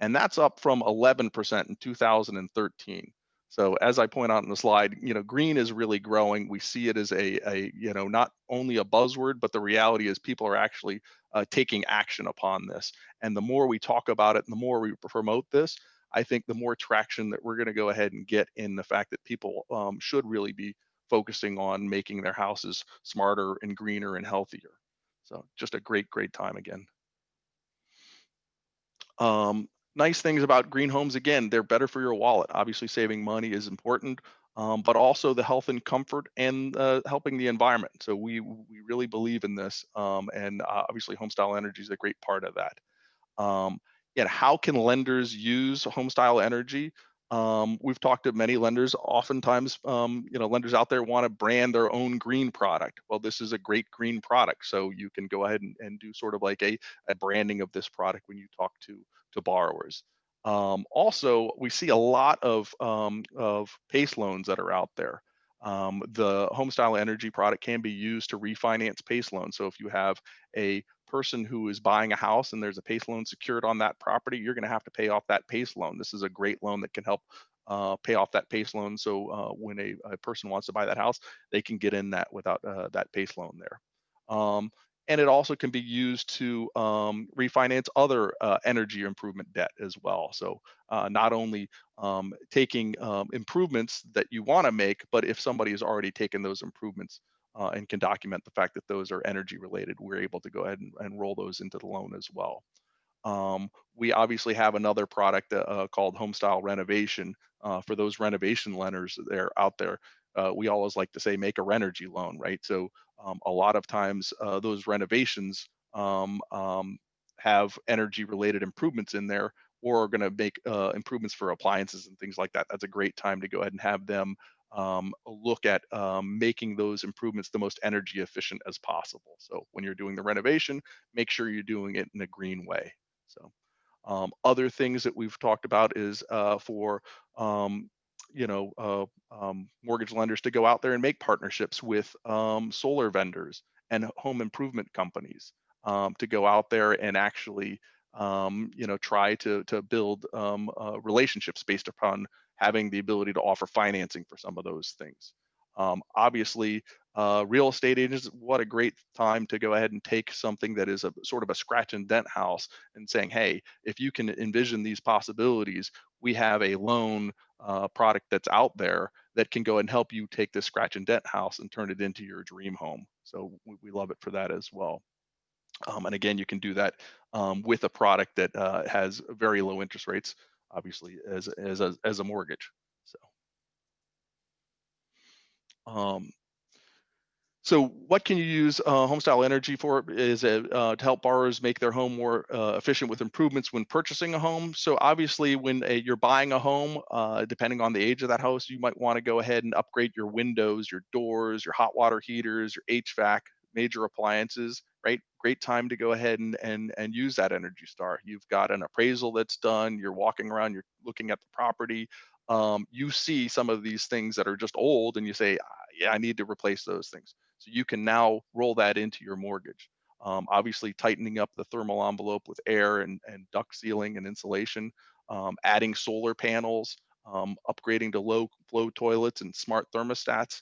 And that's up from 11% in 2013. So as I point out in the slide, green is really growing. We see it as a not only a buzzword, but the reality is people are actually taking action upon this. And the more we talk about it and the more we promote this, I think the more traction that we're going to go ahead and get in the fact that people should really be focusing on making their houses smarter and greener and healthier. So just a great time again. Nice things about green homes, again, they're better for your wallet. Obviously, saving money is important, but also the health and comfort and helping the environment. So we really believe in this, and obviously Homestyle Energy is a great part of that. How can lenders use Homestyle Energy? We've talked to many lenders. Oftentimes, lenders out there want to brand their own green product. Well, this is a great green product, so you can go ahead and do sort of like a branding of this product when you talk to borrowers. Also, we see a lot of PACE loans that are out there. The Homestyle Energy product can be used to refinance PACE loans. So if you have a person who is buying a house and there's a PACE loan secured on that property, you're going to have to pay off that PACE loan. This is a great loan that can help pay off that PACE loan. So when a person wants to buy that house, they can get in that without that PACE loan there. And it also can be used to refinance other energy improvement debt as well. So not only taking improvements that you want to make, but if somebody has already taken those improvements and can document the fact that those are energy related, we're able to go ahead and roll those into the loan as well. We obviously have another product called Homestyle Renovation. For those renovation lenders that are out there, we always like to say make a Renergy loan, right? So a lot of times those renovations have energy related improvements in there or are going to make improvements for appliances and things like that, that's a great time to go ahead and have them look at making those improvements the most energy efficient as possible. So when you're doing the renovation, make sure you're doing it in a green way. So other things that we've talked about is for you know, mortgage lenders to go out there and make partnerships with solar vendors and home improvement companies to go out there and actually, you know, try to build relationships based upon having the ability to offer financing for some of those things. Obviously, real estate agents, what a great time to go ahead and take something that is a sort of a scratch and dent house and saying, hey, if you can envision these possibilities, we have a loan product that's out there that can go and help you take this scratch and dent house and turn it into your dream home. So we love it for that as well. And again, you can do that with a product that has very low interest rates, obviously, as a mortgage. Um, So what can you use Homestyle Energy for is to help borrowers make their home more efficient with improvements when purchasing a home. So obviously when you're buying a home, depending on the age of that house, you might want to go ahead and upgrade your windows, your doors, your hot water heaters, your HVAC, major appliances, right? Great time to go ahead and use that Energy Star. You've got an appraisal that's done, you're walking around, you're looking at the property. You see some of these things that are just old and you say, yeah, I need to replace those things. So you can now roll that into your mortgage. Obviously, tightening up the thermal envelope with air and duct sealing and insulation, adding solar panels, upgrading to low flow toilets and smart thermostats.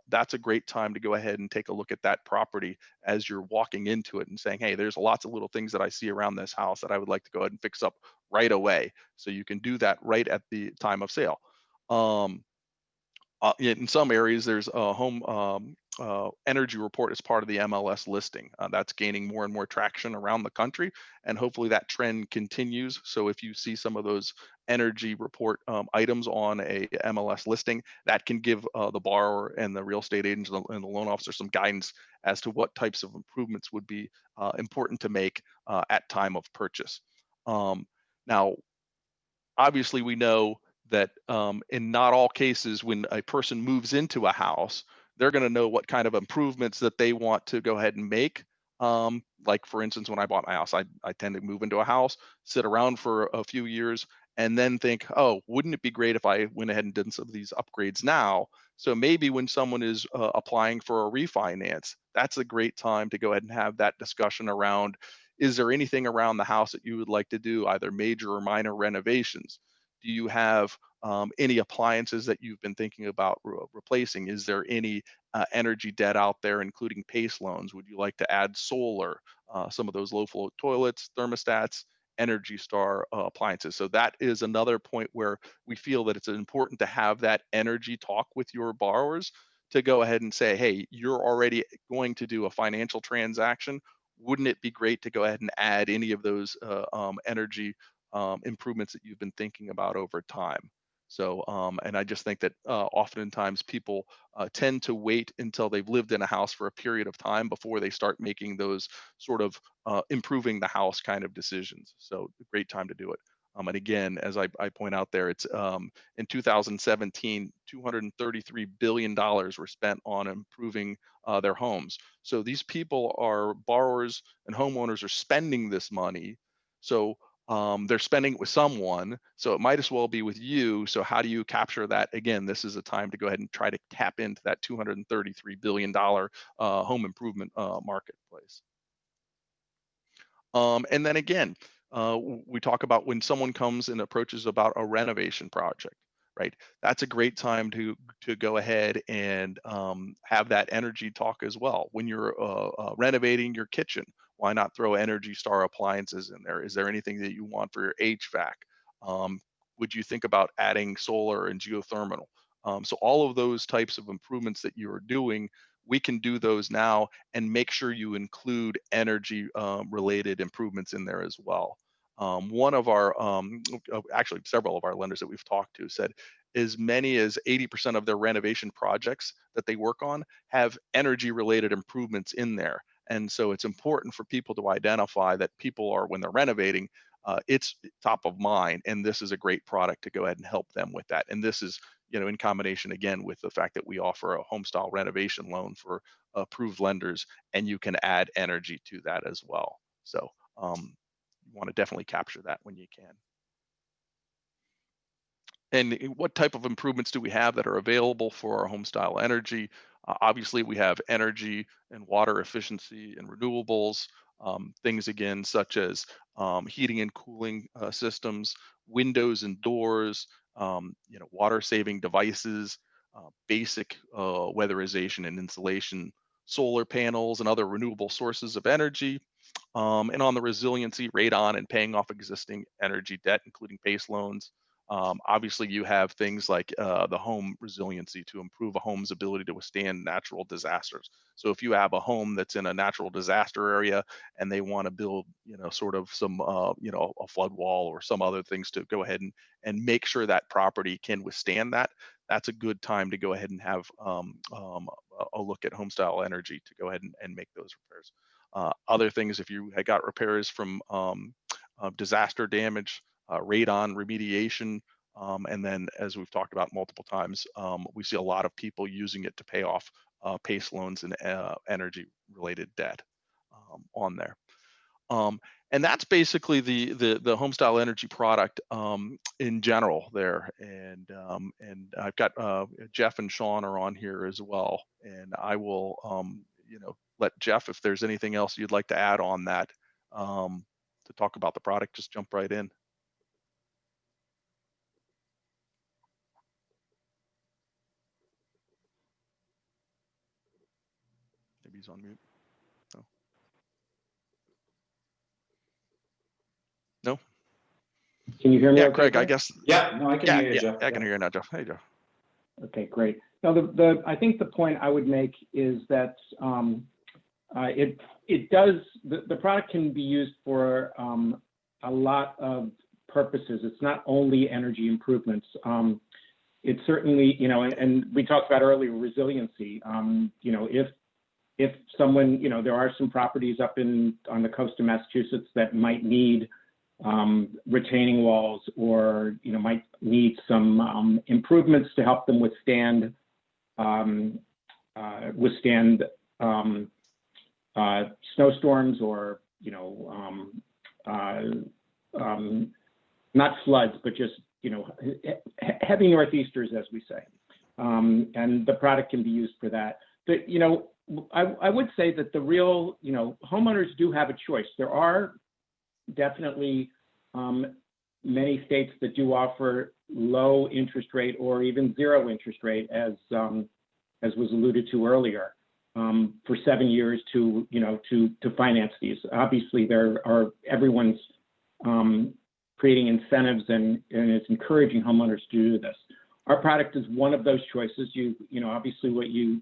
That's a great time to go ahead and take a look at that property as you're walking into it and saying, hey, there's lots of little things that I see around this house that I would like to go ahead and fix up right away. So you can do that right at the time of sale. In some areas, there's a home energy report as part of the MLS listing. That's gaining more and more traction around the country, and hopefully that trend continues. So if you see some of those energy report items on a MLS listing, that can give the borrower and the real estate agent and the loan officer some guidance as to what types of improvements would be important to make at time of purchase. Now, obviously we know that in not all cases when a person moves into a house, they're going to know what kind of improvements that they want to go ahead and make. Like for instance, when I bought my house, I tend to move into a house, sit around for a few years, and then think, oh, wouldn't it be great if I went ahead and did some of these upgrades now? So maybe when someone is applying for a refinance, that's a great time to go ahead and have that discussion around, is there anything around the house that you would like to do, either major or minor renovations? Do you have any appliances that you've been thinking about replacing? Is there any energy debt out there, including PACE loans? Would you like to add solar, some of those low flow toilets, thermostats, Energy Star appliances? So that is another point where we feel that it's important to have that energy talk with your borrowers to go ahead and say, hey, you're already going to do a financial transaction. Wouldn't it be great to go ahead and add any of those energy improvements that you've been thinking about over time? So, and I just think that oftentimes people tend to wait until they've lived in a house for a period of time before they start making those sort of improving the house kind of decisions. So, a great time to do it. And again, as I point out there, it's in 2017, $233 billion were spent on improving their homes. So these people are borrowers and homeowners are spending this money. So they're spending it with someone, so it might as well be with you. So how do you capture that? Again, this is a time to go ahead and try to tap into that $233 billion home improvement marketplace. And then again, we talk about when someone comes and approaches about a renovation project, right? That's a great time to go ahead and have that energy talk as well. When you're renovating your kitchen, why not throw Energy Star appliances in there? Is there anything that you want for your HVAC? Would you think about adding solar and geothermal? So all of those types of improvements that you are doing, we can do those now and make sure you include energy related improvements in there as well. One of our, actually several of our lenders that we've talked to said as many as 80% of their renovation projects that they work on have energy related improvements in there. And so it's important for people to identify that people are, when they're renovating, it's top of mind, and this is a great product to go ahead and help them with that. And this is, in combination again with the fact that we offer a home style renovation loan for approved lenders, and you can add energy to that as well. So you want to definitely capture that when you can. And what type of improvements do we have that are available for our home style energy? Obviously, we have energy and water efficiency and renewables, things again such as heating and cooling systems, windows and doors, water saving devices, basic weatherization and insulation, solar panels and other renewable sources of energy. And on the resiliency, radon and paying off existing energy debt, including PACE loans. Obviously, you have things like the home resiliency to improve a home's ability to withstand natural disasters. So if you have a home that's in a natural disaster area and they want to build, sort of some, a flood wall or some other things to go ahead and make sure that property can withstand that, that's a good time to go ahead and have a look at home style energy to go ahead and make those repairs. Other things, if you had got repairs from disaster damage, radon remediation, and then as we've talked about multiple times, we see a lot of people using it to pay off PACE loans and energy related debt on there. And that's basically the home style energy product in general there. And I've got Jeff and Sean are on here as well. And I will let Jeff, if there's anything else you'd like to add on that to talk about the product, just jump right in. Maybe he's on mute. No. No. Can you hear me? Yeah, okay, Craig, I guess. Yeah, no, I can hear you, Jeff. I can hear you now, Jeff. Hey, Jeff. Okay, great. Now, I think the point I would make is that the product can be used for a lot of purposes. It's not only energy improvements. It's certainly, and we talked about earlier resiliency. If someone, there are some properties up on the coast of Massachusetts that might need retaining walls, or might need some improvements to help them withstand snowstorms, or not floods, but just heavy northeasters, as we say, and the product can be used for that. But I would say that the real homeowners do have a choice. There are definitely many states that do offer low interest rate or even zero interest rate, as was alluded to earlier, for 7 years to finance these. Obviously, everyone's creating incentives and it's encouraging homeowners to do this. Our product is one of those choices. Obviously what you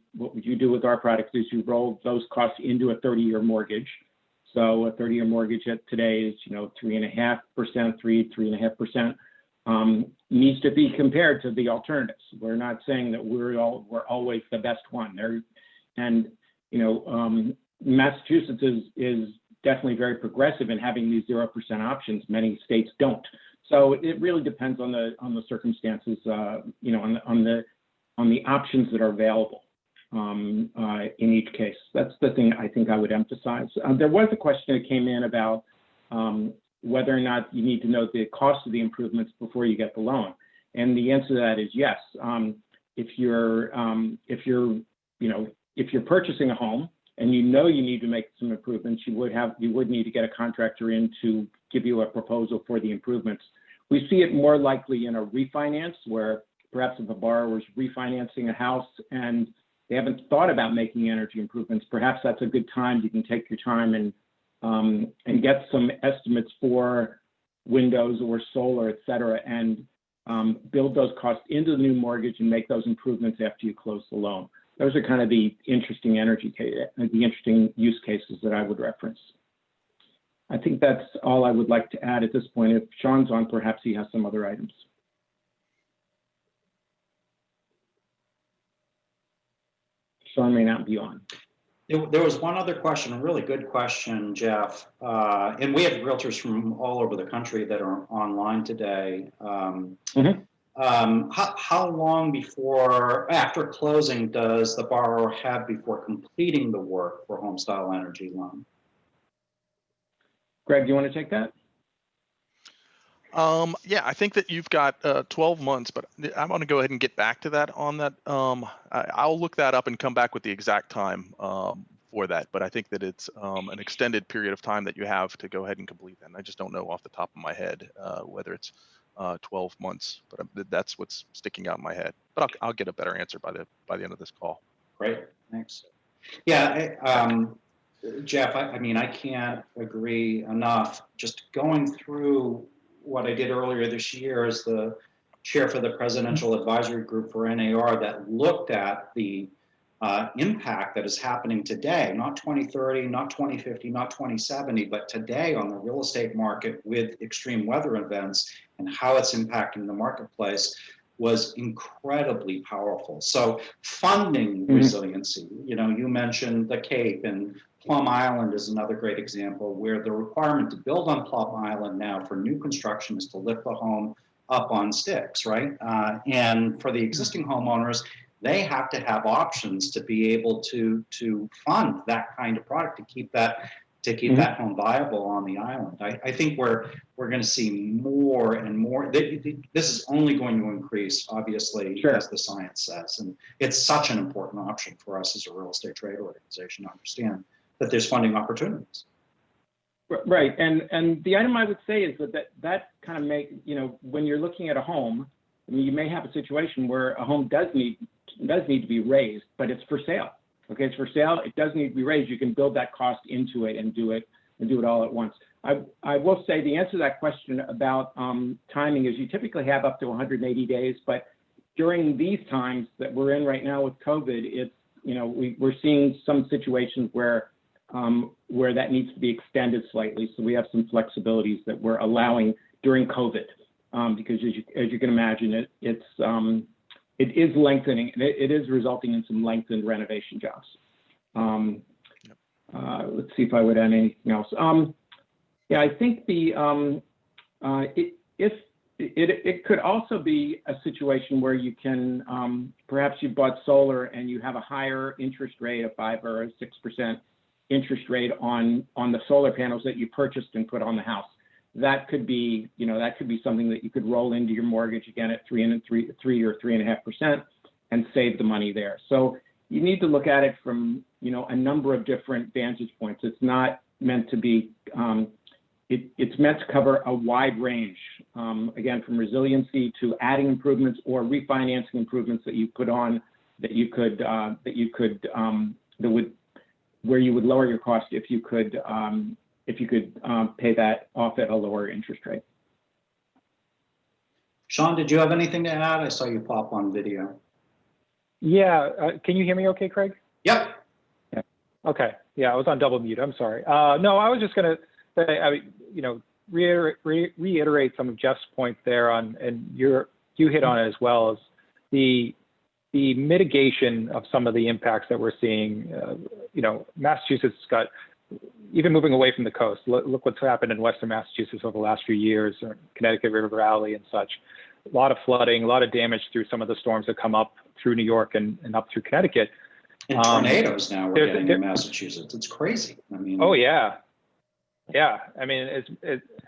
do with our product is you roll those costs into a 30-year mortgage. So a 30-year mortgage today is 3.5%, 3.5%, needs to be compared to the alternatives. We're not saying that we're always the best one. Massachusetts is definitely very progressive in having these 0% options. Many states don't. So it really depends on the circumstances, on the options that are available in each case. That's the thing I think I would emphasize. There was a question that came in about whether or not you need to know the cost of the improvements before you get the loan, and the answer to that is yes. If you're purchasing a home and you need to make some improvements, you would need to get a contractor in to give you a proposal for the improvements. We see it more likely in a refinance, where perhaps if a borrower is refinancing a house and they haven't thought about making energy improvements, perhaps that's a good time. You can take your time and get some estimates for windows or solar, et cetera, and build those costs into the new mortgage and make those improvements after you close the loan. Those are kind of the interesting use cases that I would reference. I think that's all I would like to add at this point. If Sean's on, perhaps he has some other items. Sean may not be on. There was one other question, a really good question, Jeff. And we have realtors from all over the country that are online today. How long before, after closing, does the borrower have before completing the work for home style energy loan? Greg, do you want to take that? Yeah, I think that you've got 12 months, but I want to go ahead and get back to that on that. I'll look that up and come back with the exact time for that. But I think that it's an extended period of time that you have to go ahead and complete that. And I just don't know off the top of my head whether it's 12 months, but that's what's sticking out in my head. But I'll get a better answer by the end of this call. Great, thanks. Yeah, Jeff, I mean, I can't agree enough. Just going through what I did earlier this year as the chair for the Presidential Advisory Group for NAR that looked at the impact that is happening today, not 2030, not 2050, not 2070, but today on the real estate market with extreme weather events and how it's impacting the marketplace was incredibly powerful. So funding resiliency, you know, you mentioned the Cape, and Plum Island is another great example where the requirement to build on Plum Island now for new construction is to lift the home up on sticks, right? And for the existing homeowners, they have to have options to be able to fund that kind of product to keep that home viable on the island. I think we're going to see more and more. This is only going to increase, obviously, as the science says, and it's such an important option for us as a real estate trade organization to understand that there's funding opportunities. Right, and the item I would say is that kind of you know, when you're looking at a home, I mean, you may have a situation where a home does need to be raised, but it's for sale. Okay, it's for sale. It does need to be raised. You can build that cost into it and do it all at once. I will say the answer to that question about timing is you typically have up to 180 days, but during these times that we're in right now with COVID, it's, you know, we're seeing some situations where that needs to be extended slightly. So we have some flexibilities that we're allowing during COVID, because as you can imagine, it is lengthening. It is resulting in some lengthened renovation jobs. Let's see if I would add anything else. Yeah, I think it could also be a situation where you can perhaps you bought solar and you have a higher interest rate, a 5 or a 6% interest rate on the solar panels that you purchased and put on the house. That could be, you know, that could be something that you could roll into your mortgage again at 3 or 3.5% and save the money there. So you need to look at it from, you know, a number of different vantage points. It's not meant to be, it's meant to cover a wide range, again, from resiliency to adding improvements or refinancing improvements that you put on where you would lower your cost if you could pay that off at a lower interest rate. Sean, did you have anything to add? I saw you pop on video. Yeah, can you hear me okay, Craig? Yep. Yeah. Okay, yeah, I was on double mute, I'm sorry. No, I was just gonna say, you know, reiterate some of Jeff's points there on, and you hit on it as well, as the mitigation of some of the impacts that we're seeing. You know, Massachusetts got, even moving away from the coast, look what's happened in Western Massachusetts over the last few years, or Connecticut River Valley and such. A lot of flooding, a lot of damage through some of the storms that come up through New York and up through Connecticut. And tornadoes now we're getting in Massachusetts. It's crazy. I mean. Oh yeah. Yeah, I mean,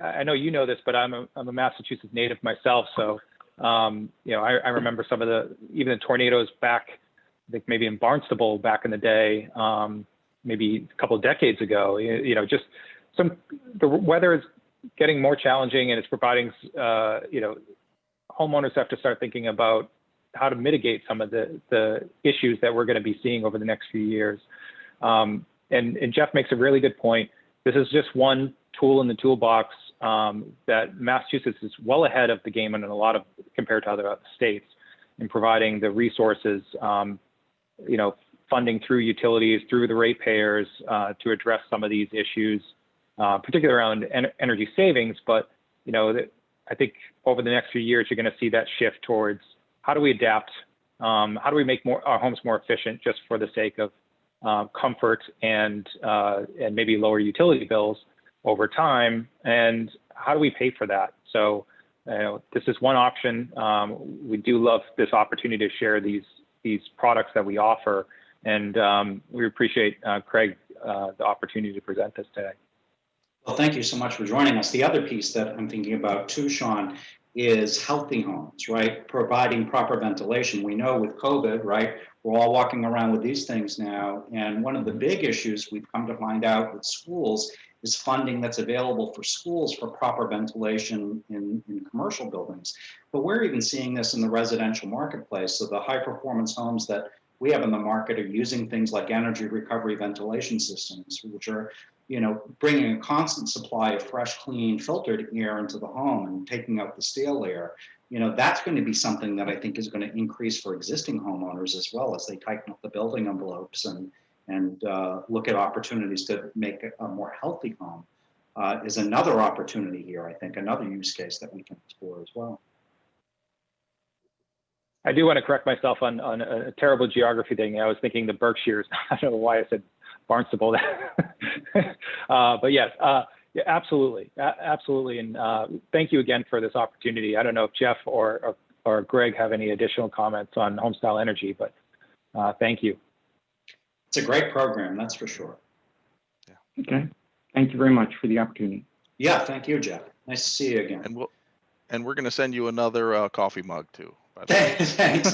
I know you know this, but I'm a Massachusetts native myself, so you know, I remember some of even the tornadoes back, I think maybe in Barnstable back in the day, maybe a couple of decades ago. You know, just the weather is getting more challenging, and it's providing, you know, homeowners have to start thinking about how to mitigate some of the issues that we're going to be seeing over the next few years. And Jeff makes a really good point. This is just one tool in the toolbox that Massachusetts is well ahead of the game in a lot of, compared to other states, in providing the resources, you know, funding through utilities, through the ratepayers to address some of these issues, particularly around energy savings. But, you know, I think over the next few years, you're going to see that shift towards how do we adapt? How do we make our homes more efficient just for the sake of comfort and maybe lower utility bills over time. And how do we pay for that? So this is one option. We do love this opportunity to share these products that we offer, and we appreciate Craig the opportunity to present this today. Well, thank you so much for joining us. The other piece that I'm thinking about too, Sean, is healthy homes, right? Providing proper ventilation. We know with COVID, right, we're all walking around with these things now. And one of the big issues we've come to find out with schools is funding that's available for schools for proper ventilation in commercial buildings. But we're even seeing this in the residential marketplace. So the high performance homes that we have in the market are using things like energy recovery ventilation systems, which are bringing a constant supply of fresh, clean, filtered air into the home and taking out the stale air. That's going to be something that I think is going to increase for existing homeowners as well as they tighten up the building envelopes and look at opportunities to make a more healthy home. Is another opportunity here, I think, another use case that we can explore as well. I do want to correct myself on a terrible geography thing. I was thinking the Berkshires. I don't know why I said Barnstable. But yes, yeah, absolutely, absolutely. And thank you again for this opportunity. I don't know if Jeff or Greg have any additional comments on Homestyle Energy, but thank you. It's a great program, that's for sure. Yeah. Okay. Thank you very much for the opportunity. Yeah, thank you, Jeff. Nice to see you again. And we're going to send you another coffee mug too. Thanks.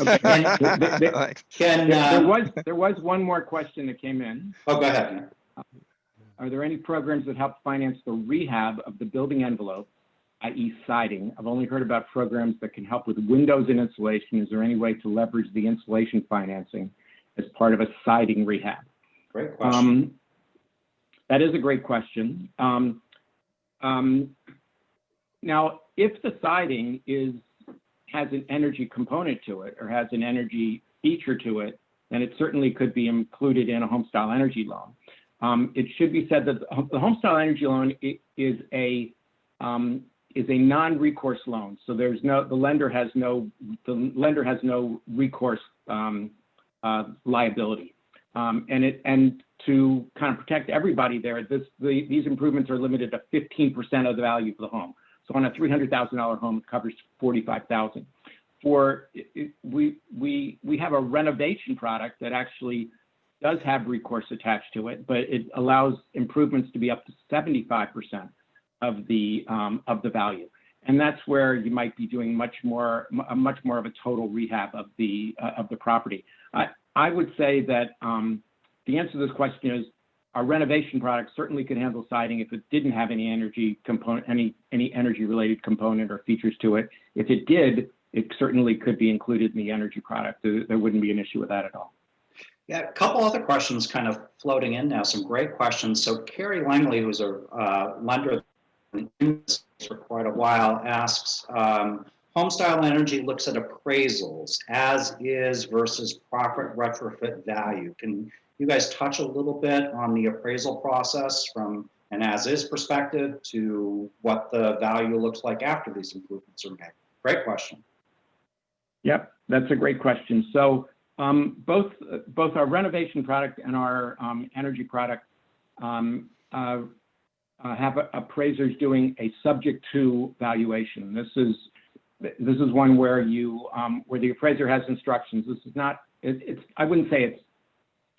There was one more question that came in. Oh, go ahead. Are there any programs that help finance the rehab of the building envelope, i.e. siding? I've only heard about programs that can help with windows and insulation. Is there any way to leverage the insulation financing as part of a siding rehab? Great question. That is a great question. Now, if the siding has an energy component to it or has an energy feature to it, then it certainly could be included in a Homestyle Energy loan. It should be said that the Homestyle Energy loan is a non-recourse loan. So the lender has no recourse liability. And to kind of protect everybody there, these improvements are limited to 15% of the value of the home. So on a $300,000 home, it covers $45,000. We have a renovation product that actually does have recourse attached to it, but it allows improvements to be up to 75% of the value, and that's where you might be doing much more of a total rehab of the property. I would say that the answer to this question is our renovation product certainly could handle siding if it didn't have any energy component, any energy related component or features to it. If it did, it certainly could be included in the energy product. There wouldn't be an issue with that at all. Yeah, a couple other questions kind of floating in now, some great questions. So Carrie Langley, who's a lender for quite a while, asks, Homestyle Energy looks at appraisals, as is versus profit retrofit value. Can you guys touch a little bit on the appraisal process from an as-is perspective to what the value looks like after these improvements are made? Great question. Yep, that's a great question. So both our renovation product and our energy product have appraisers doing a subject to valuation. This is one where where the appraiser has instructions. This is not. I wouldn't say it's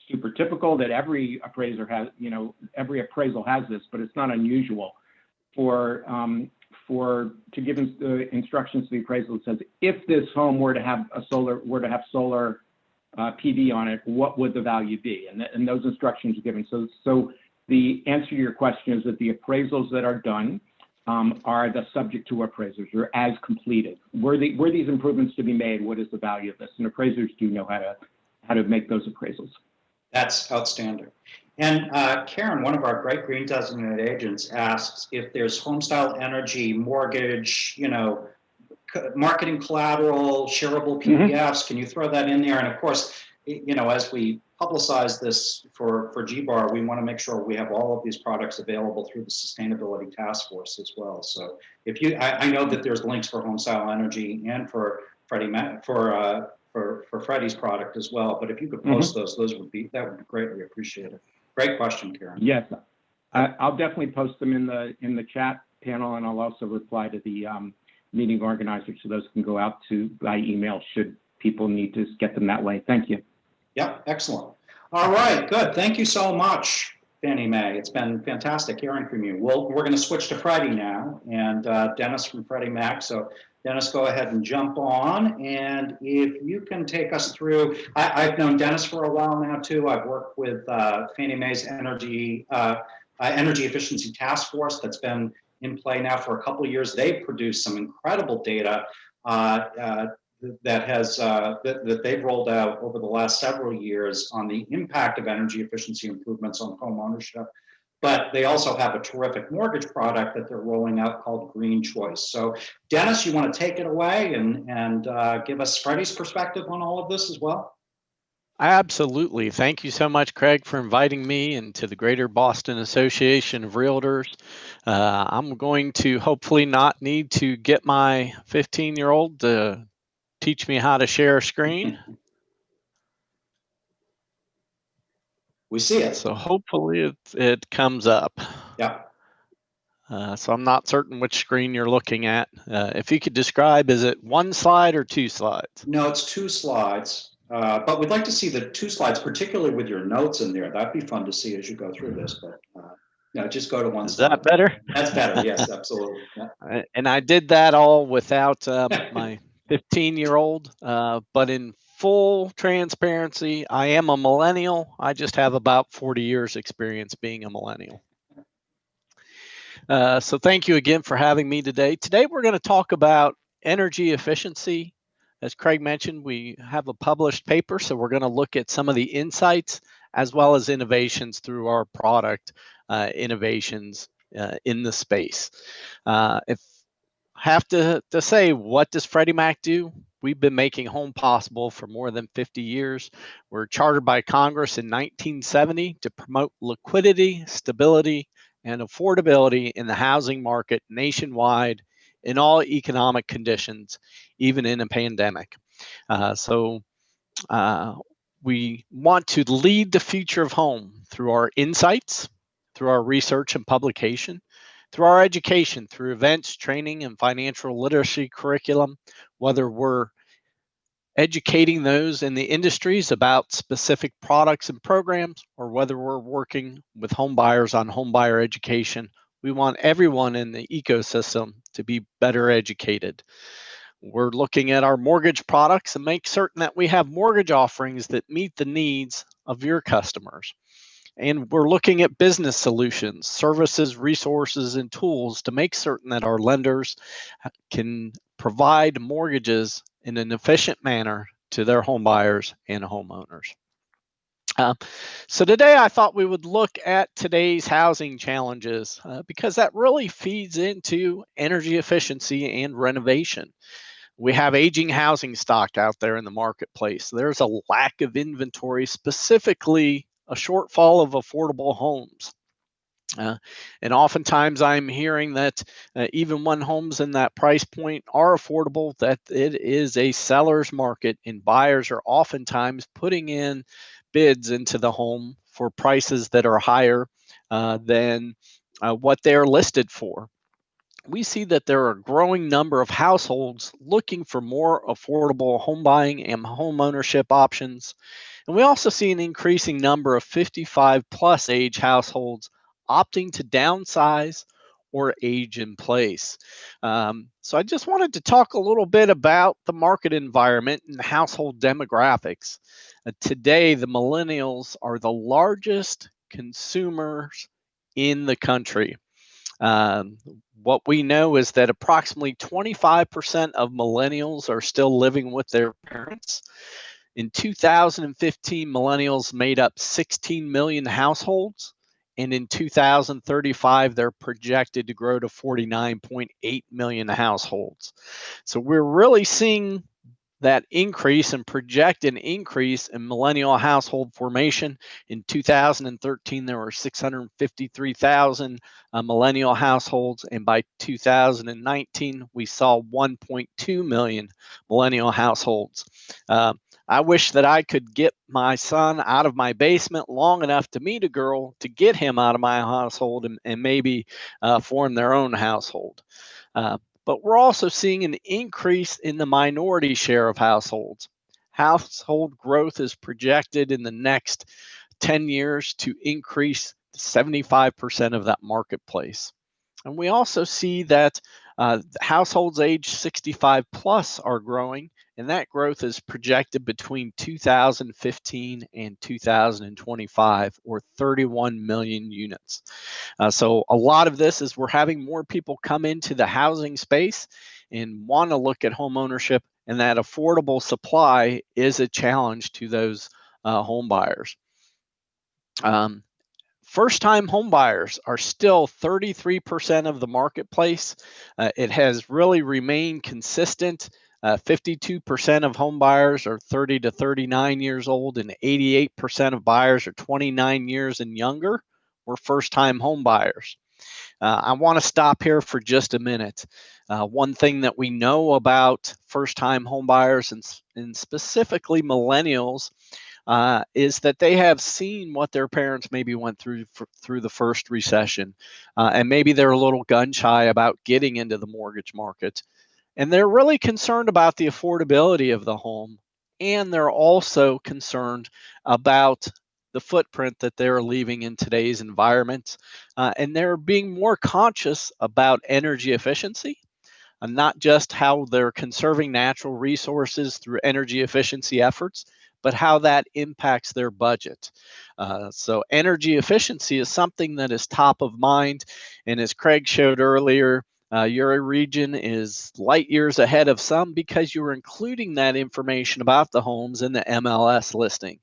super typical that every appraiser has. Every appraisal has this, but it's not unusual to give instructions to the appraisal that says if this home were to have solar PV on it, what would the value be? And those instructions are given. So the answer to your question is that the appraisals that are done are the subject to appraisers or as completed. Were these improvements to be made? What is the value of this? And appraisers do know how to make those appraisals. That's outstanding. And Karen, one of our great green designated agents, asks if there's Homestyle Energy mortgage, marketing collateral, shareable PDFs. Can you throw that in there? And of course, as we publicize this for GBAR, we want to make sure we have all of these products available through the Sustainability Task Force as well. So if I know that there's links for Homestyle Energy and for for Freddie's product as well. But if you could post those would be greatly appreciated. Great question, Karen. Yes, I'll definitely post them in the chat panel, and I'll also reply to the meeting organizers so those can go out by email should people need to get them that way. Thank you. Yep, excellent. All right, good. Thank you so much, Fannie Mae. It's been fantastic hearing from you. We're going to switch to Freddie now, and Dennis from Freddie Mac. So Dennis, go ahead and jump on. And if you can take us through, I've known Dennis for a while now too. I've worked with Fannie Mae's energy efficiency task force that's been in play now for a couple of years. They've produced some incredible data that they've rolled out over the last several years on the impact of energy efficiency improvements on home ownership. But they also have a terrific mortgage product that they're rolling out called Green Choice. So Dennis, you want to take it away and give us Freddie's perspective on all of this as well? Absolutely. Thank you so much, Craig, for inviting me and to the Greater Boston Association of Realtors. I'm going to hopefully not need to get my 15-year-old to teach me how to share a screen. We see it. So hopefully it comes up. Yeah. So I'm not certain which screen you're looking at. If you could describe, is it one slide or two slides? No, it's two slides. But we'd like to see the two slides, particularly with your notes in there. That'd be fun to see as you go through this. But just go to one slide. Is that better? That's better. Yes, absolutely. Yeah. And I did that all without my 15-year-old. But in full transparency, I am a millennial. I just have about 40 years experience being a millennial. So thank you again for having me today. Today, we're going to talk about energy efficiency. As Craig mentioned, we have a published paper, so we're going to look at some of the insights as well as innovations through our product innovations in the space. If I have to say, what does Freddie Mac do? We've been making home possible for more than 50 years. We're chartered by Congress in 1970 to promote liquidity, stability, and affordability in the housing market nationwide in all economic conditions, even in a pandemic. We want to lead the future of home through our insights, through our research and publication, through our education, through events, training, and financial literacy curriculum, whether we're educating those in the industries about specific products and programs, or whether we're working with home buyers on home buyer education. We want everyone in the ecosystem to be better educated. We're looking at our mortgage products and make certain that we have mortgage offerings that meet the needs of your customers. And we're looking at business solutions, services, resources, and tools to make certain that our lenders can provide mortgages in an efficient manner to their home buyers and homeowners. So today I thought we would look at today's housing challenges because that really feeds into energy efficiency and renovation. We have aging housing stock out there in the marketplace. There's a lack of inventory, specifically a shortfall of affordable homes. And oftentimes I'm hearing that even when homes in that price point are affordable, that it is a seller's market and buyers are oftentimes putting in bids into the home for prices that are higher than what they're listed for. We see that there are a growing number of households looking for more affordable home buying and home ownership options. And we also see an increasing number of 55 plus age households opting to downsize or age in place. So I just wanted to talk a little bit about the market environment and household demographics. Today, the millennials are the largest consumers in the country. What we know is that approximately 25% of millennials are still living with their parents. In 2015, millennials made up 16 million households, and in 2035, they're projected to grow to 49.8 million households. So we're really seeing that increase and project an increase in millennial household formation. In 2013, there were 653,000 millennial households, and by 2019, we saw 1.2 million millennial households. I wish that I could get my son out of my basement long enough to meet a girl to get him out of my household and maybe form their own household. But we're also seeing an increase in the minority share of households. Household growth is projected in the next 10 years to increase to 75% of that marketplace. And we also see that households age 65 plus are growing, and that growth is projected between 2015 and 2025, or 31 million units. So a lot of this is we're having more people come into the housing space and want to look at home ownership, and that affordable supply is a challenge to those home buyers. First-time home buyers are still 33% of the marketplace. It has really remained consistent. 52% of home buyers are 30 to 39 years old, and 88% of buyers are 29 years and younger. We're first-time home buyers. I want to stop here for just a minute. One thing that we know about first-time home buyers and specifically millennials is that they have seen what their parents maybe went through the first recession, and maybe they're a little gun shy about getting into the mortgage market. And they're really concerned about the affordability of the home, and they're also concerned about the footprint that they're leaving in today's environment. And they're being more conscious about energy efficiency, and not just how they're conserving natural resources through energy efficiency efforts, but how that impacts their budget. So energy efficiency is something that is top of mind. And as Craig showed earlier, your region is light years ahead of some because you're including that information about the homes in the MLS listing.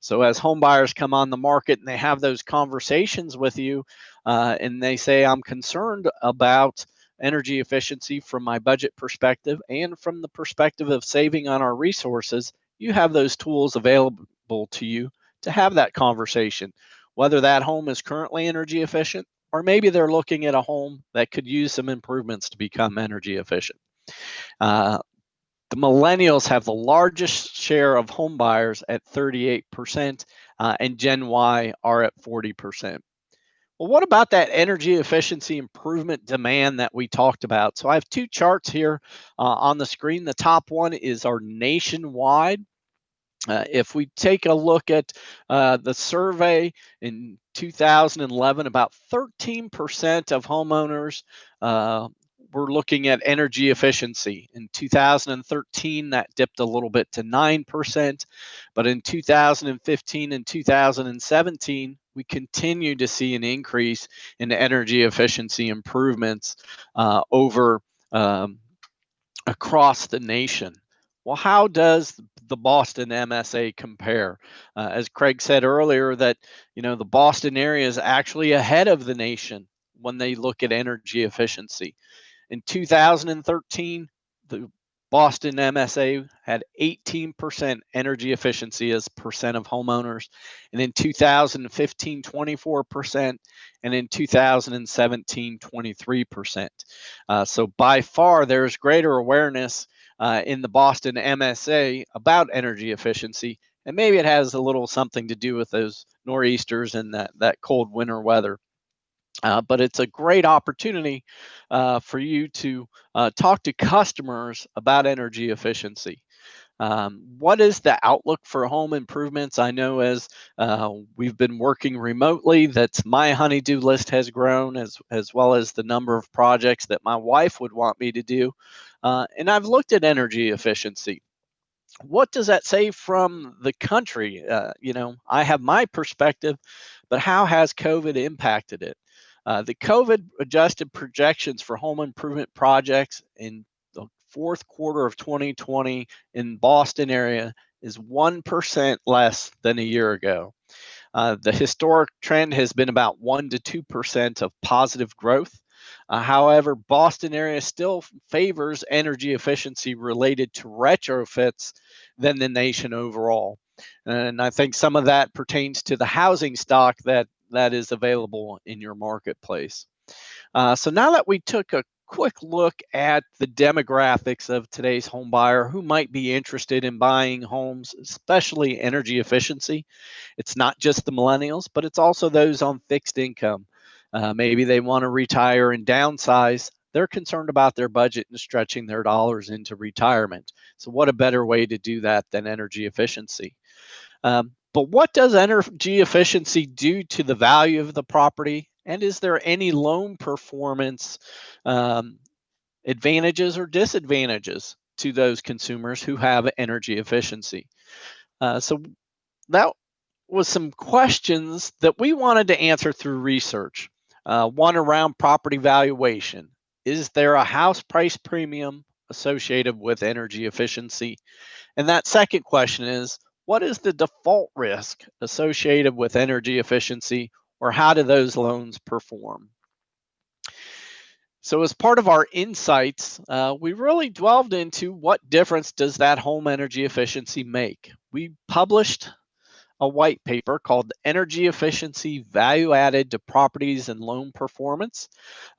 So as home buyers come on the market and they have those conversations with you, and they say, I'm concerned about energy efficiency from my budget perspective and from the perspective of saving on our resources, you have those tools available to you to have that conversation, whether that home is currently energy efficient or maybe they're looking at a home that could use some improvements to become energy efficient. The millennials have the largest share of home buyers at 38%, and Gen Y are at 40%. Well, what about that energy efficiency improvement demand that we talked about? So I have two charts here on the screen. The top one is our nationwide. If we take a look at the survey in 2011, about 13% of homeowners were looking at energy efficiency. In 2013, that dipped a little bit to 9%, but in 2015 and 2017, we continue to see an increase in energy efficiency improvements across the nation. Well, how does the Boston MSA compare? As Craig said earlier, that the Boston area is actually ahead of the nation when they look at energy efficiency. In 2013, the Boston MSA had 18% energy efficiency as percent of homeowners, and in 2015, 24%, and in 2017, 23%. So by far, there's greater awareness in the Boston MSA about energy efficiency, and maybe it has a little something to do with those nor'easters and that cold winter weather. But it's a great opportunity for you to talk to customers about energy efficiency. What is the outlook for home improvements? I know as we've been working remotely, that my honey-do list has grown, as well as the number of projects that my wife would want me to do. And I've looked at energy efficiency. What does that say from the country? I have my perspective, but how has COVID impacted it? The COVID adjusted projections for home improvement projects in the fourth quarter of 2020 in Boston area is 1% less than a year ago. The historic trend has been about 1 to 2% of positive growth. However, Boston area still favors energy efficiency related to retrofits than the nation overall. And I think some of that pertains to the housing stock that is available in your marketplace. So now that we took a quick look at the demographics of today's home buyer who might be interested in buying homes, especially energy efficiency, it's not just the millennials, but it's also those on fixed income. Maybe they want to retire and downsize. They're concerned about their budget and stretching their dollars into retirement. So what a better way to do that than energy efficiency? But what does energy efficiency do to the value of the property? And is there any loan performance advantages or disadvantages to those consumers who have energy efficiency? So that was some questions that we wanted to answer through research. One around property valuation. Is there a house price premium associated with energy efficiency? And that second question is, what is the default risk associated with energy efficiency, or how do those loans perform? So as part of our insights, we really delved into what difference does that home energy efficiency make. We published a white paper called Energy Efficiency Value Added to Properties and Loan Performance.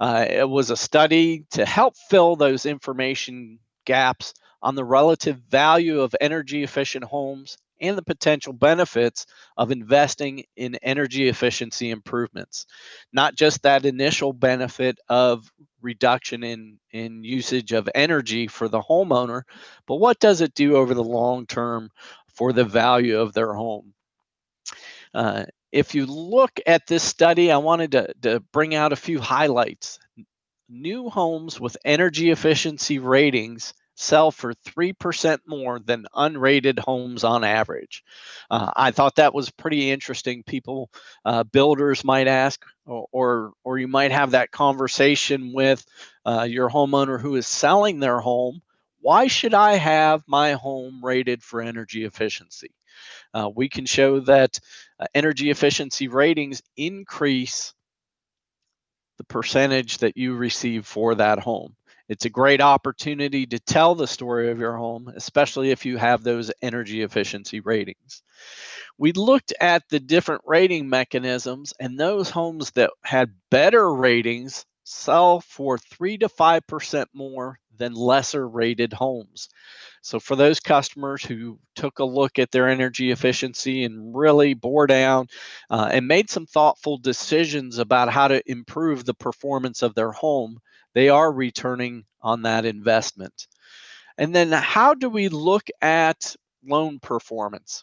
It was a study to help fill those information gaps on the relative value of energy efficient homes and the potential benefits of investing in energy efficiency improvements. Not just that initial benefit of reduction in usage of energy for the homeowner, but what does it do over the long term for the value of their home? If you look at this study, I wanted to bring out a few highlights. New homes with energy efficiency ratings sell for 3% more than unrated homes on average. I thought that was pretty interesting. People, builders might ask, or you might have that conversation with your homeowner who is selling their home. Why should I have my home rated for energy efficiency? We can show that energy efficiency ratings increase the percentage that you receive for that home. It's a great opportunity to tell the story of your home, especially if you have those energy efficiency ratings. We looked at the different rating mechanisms, and those homes that had better ratings sell for 3 to 5% more than lesser rated homes. So for those customers who took a look at their energy efficiency and really bore down and made some thoughtful decisions about how to improve the performance of their home, they are returning on that investment. And then how do we look at loan performance?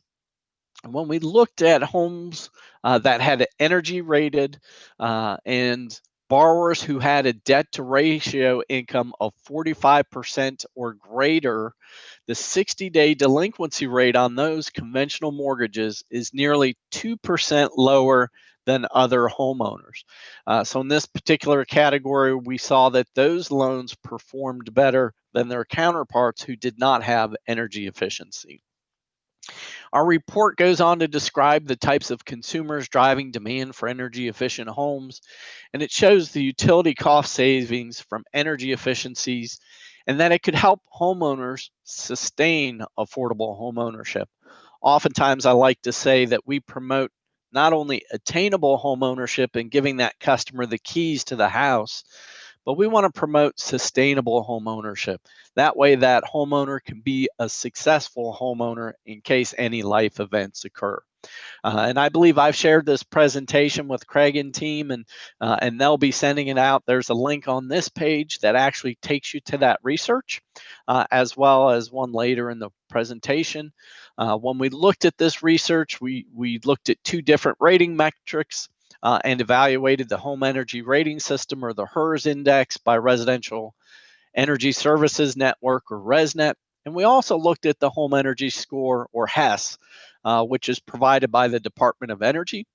When we looked at homes that had energy rated and borrowers who had a debt to ratio income of 45% or greater, the 60-day delinquency rate on those conventional mortgages is nearly 2% lower than other homeowners. So in this particular category, we saw that those loans performed better than their counterparts who did not have energy efficiency. Our report goes on to describe the types of consumers driving demand for energy efficient homes, and it shows the utility cost savings from energy efficiencies and that it could help homeowners sustain affordable home ownership. Oftentimes, I like to say that we promote not only attainable home ownership and giving that customer the keys to the house, but we want to promote sustainable home ownership. That way, that homeowner can be a successful homeowner in case any life events occur. And I believe I've shared this presentation with Craig and team, and they'll be sending it out. There's a link on this page that actually takes you to that research, as well as one later in the presentation. When we looked at this research, we looked at two different rating metrics and evaluated the Home Energy Rating System, or the HERS index, by Residential Energy Services Network, or ResNet. And we also looked at the Home Energy Score, or HESS, which is provided by the Department of Energy.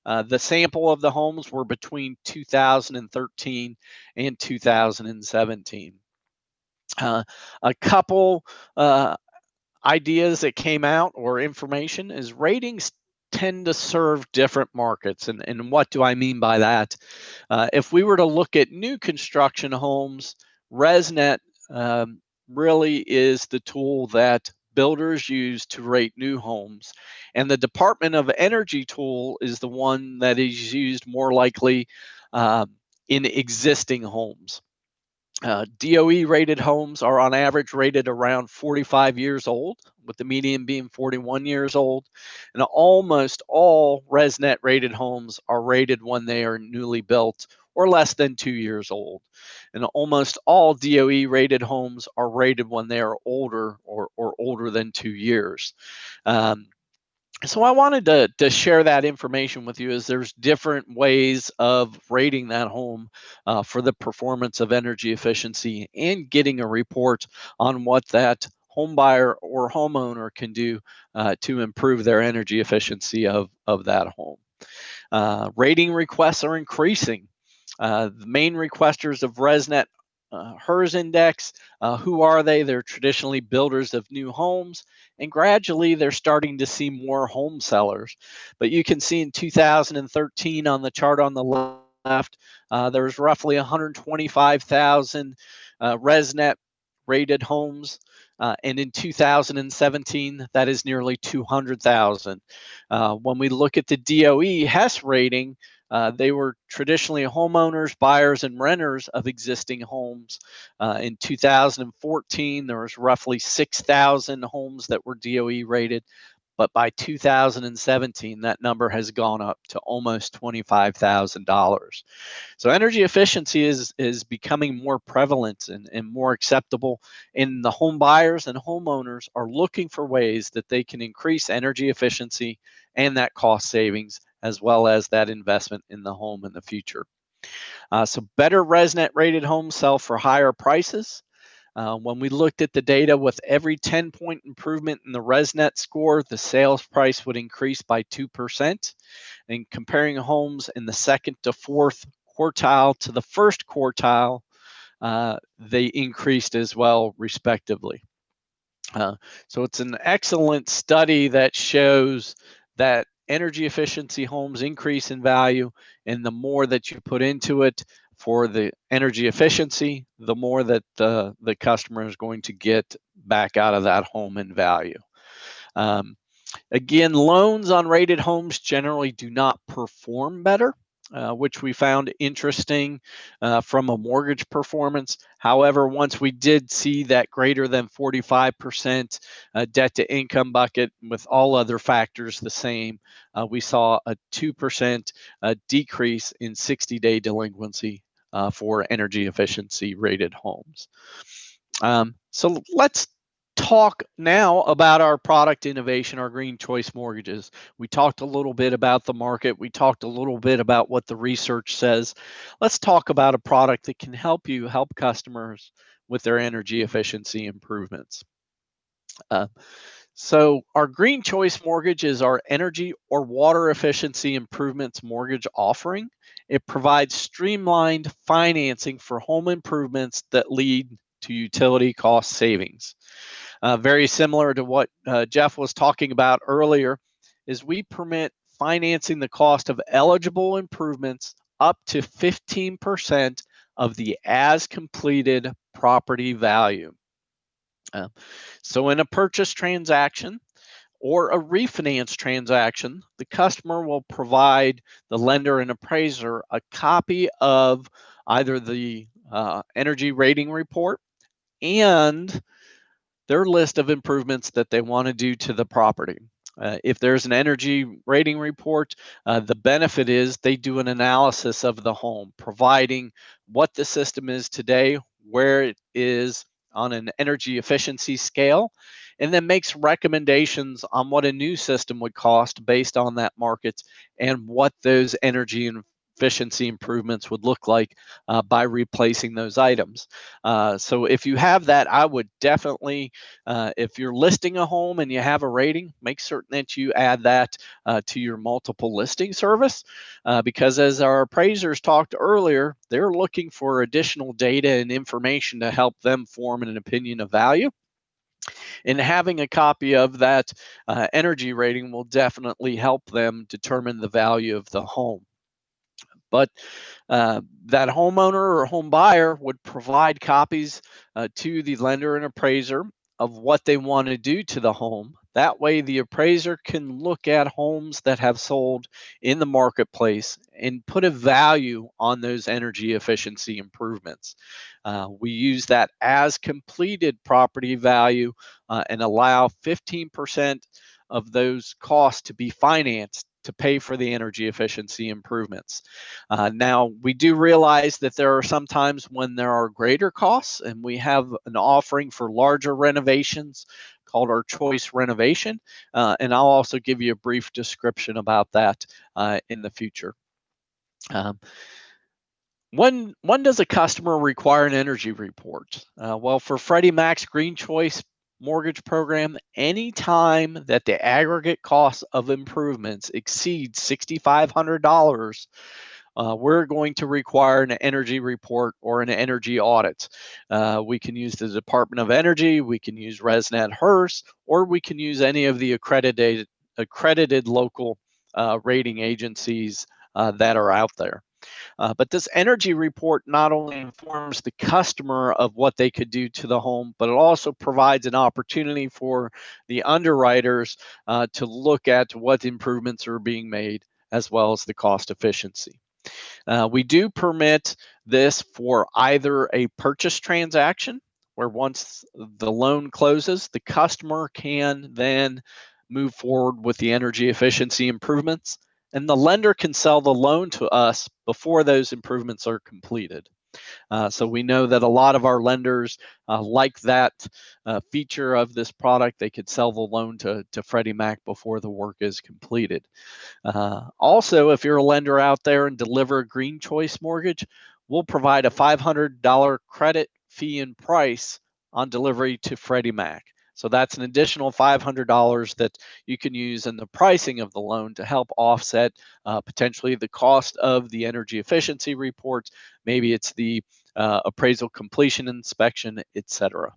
The sample of the homes were between 2013 and 2017. A couple ideas that came out, or information, is ratings tend to serve different markets. And what do I mean by that? If we were to look at new construction homes, ResNet really is the tool that builders use to rate new homes. And the Department of Energy tool is the one that is used more likely in existing homes. DOE rated homes are on average rated around 45 years old, with the median being 41 years old. And almost all ResNet rated homes are rated when they are newly built or less than 2 years old. And almost all DOE rated homes are rated when they are older or older than 2 years. So I wanted to share that information with you, as there's different ways of rating that home for the performance of energy efficiency and getting a report on what that home buyer or homeowner can do to improve their energy efficiency of that home. Rating requests are increasing. The main requesters of ResNet HERS Index, who are they? They're traditionally builders of new homes, and gradually they're starting to see more home sellers. But you can see in 2013 on the chart on the left, there was roughly 125,000 ResNet rated homes. And in 2017, that is nearly 200,000. When we look at the DOE HES rating, they were traditionally homeowners, buyers, and renters of existing homes. In 2014, there was roughly 6,000 homes that were DOE rated. But by 2017, that number has gone up to almost $25,000. So energy efficiency is becoming more prevalent and more acceptable. And the home buyers and homeowners are looking for ways that they can increase energy efficiency and that cost savings, as well as that investment in the home in the future. So better ResNet rated homes sell for higher prices. When we looked at the data, with every 10-point improvement in the ResNet score, the sales price would increase by 2%. And comparing homes in the second to fourth quartile to the first quartile, they increased as well, respectively. So it's an excellent study that shows that energy efficiency homes increase in value, and the more that you put into it for the energy efficiency, the more that the customer is going to get back out of that home in value. Again, loans on rated homes generally do not perform better, which we found interesting from a mortgage performance. However, once we did see that greater than 45% debt to income bucket with all other factors the same, we saw a 2% decrease in 60-day delinquency for energy efficiency rated homes. So let's talk now about our product innovation, our Green Choice Mortgages. We talked a little bit about the market. We talked a little bit about what the research says. Let's talk about a product that can help customers with their energy efficiency improvements. So our Green Choice Mortgage is our energy or water efficiency improvements mortgage offering. It provides streamlined financing for home improvements that lead to utility cost savings. Very similar to what Jeff was talking about earlier, is we permit financing the cost of eligible improvements up to 15% of the as completed property value. So in a purchase transaction or a refinance transaction, the customer will provide the lender and appraiser a copy of either the energy rating report and their list of improvements that they want to do to the property. If there's an energy rating report, the benefit is they do an analysis of the home, providing what the system is today, where it is on an energy efficiency scale, and then makes recommendations on what a new system would cost based on that market and what those energy and efficiency improvements would look like by replacing those items. So if you have that, I would definitely, if you're listing a home and you have a rating, make certain that you add that to your multiple listing service, because as our appraisers talked earlier, they're looking for additional data and information to help them form an opinion of value. And having a copy of that energy rating will definitely help them determine the value of the home. But that homeowner or home buyer would provide copies to the lender and appraiser of what they want to do to the home. That way, the appraiser can look at homes that have sold in the marketplace and put a value on those energy efficiency improvements. We use that as completed property value and allow 15% of those costs to be financed to pay for the energy efficiency improvements. Now, we do realize that there are some times when there are greater costs, and we have an offering for larger renovations called our Choice Renovation. And I'll also give you a brief description about that in the future. When does a customer require an energy report? Well, for Freddie Mac's Green Choice mortgage program, anytime that the aggregate cost of improvements exceeds $6,500, we're going to require an energy report or an energy audit. We can use the Department of Energy, we can use ResNet HERS, or we can use any of the accredited local rating agencies that are out there. But this energy report not only informs the customer of what they could do to the home, but it also provides an opportunity for the underwriters to look at what improvements are being made, as well as the cost efficiency. We do permit this for either a purchase transaction, where once the loan closes, the customer can then move forward with the energy efficiency improvements, and the lender can sell the loan to us before those improvements are completed. So we know that a lot of our lenders like that feature of this product. They could sell the loan to Freddie Mac before the work is completed. Also, if you're a lender out there and deliver a Green Choice mortgage, we'll provide a $500 credit fee and price on delivery to Freddie Mac. So that's an additional $500 that you can use in the pricing of the loan to help offset potentially the cost of the energy efficiency reports. Maybe it's the appraisal completion inspection, etc.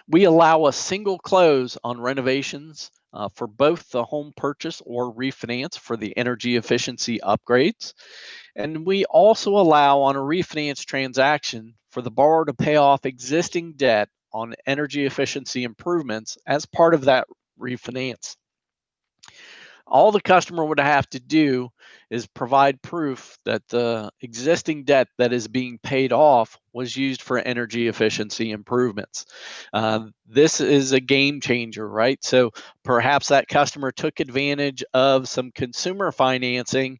We allow a single close on renovations for both the home purchase or refinance for the energy efficiency upgrades. And we also allow on a refinance transaction for the borrower to pay off existing debt on energy efficiency improvements as part of that refinance. All the customer would have to do is provide proof that the existing debt that is being paid off was used for energy efficiency improvements. This is a game changer, right? So perhaps that customer took advantage of some consumer financing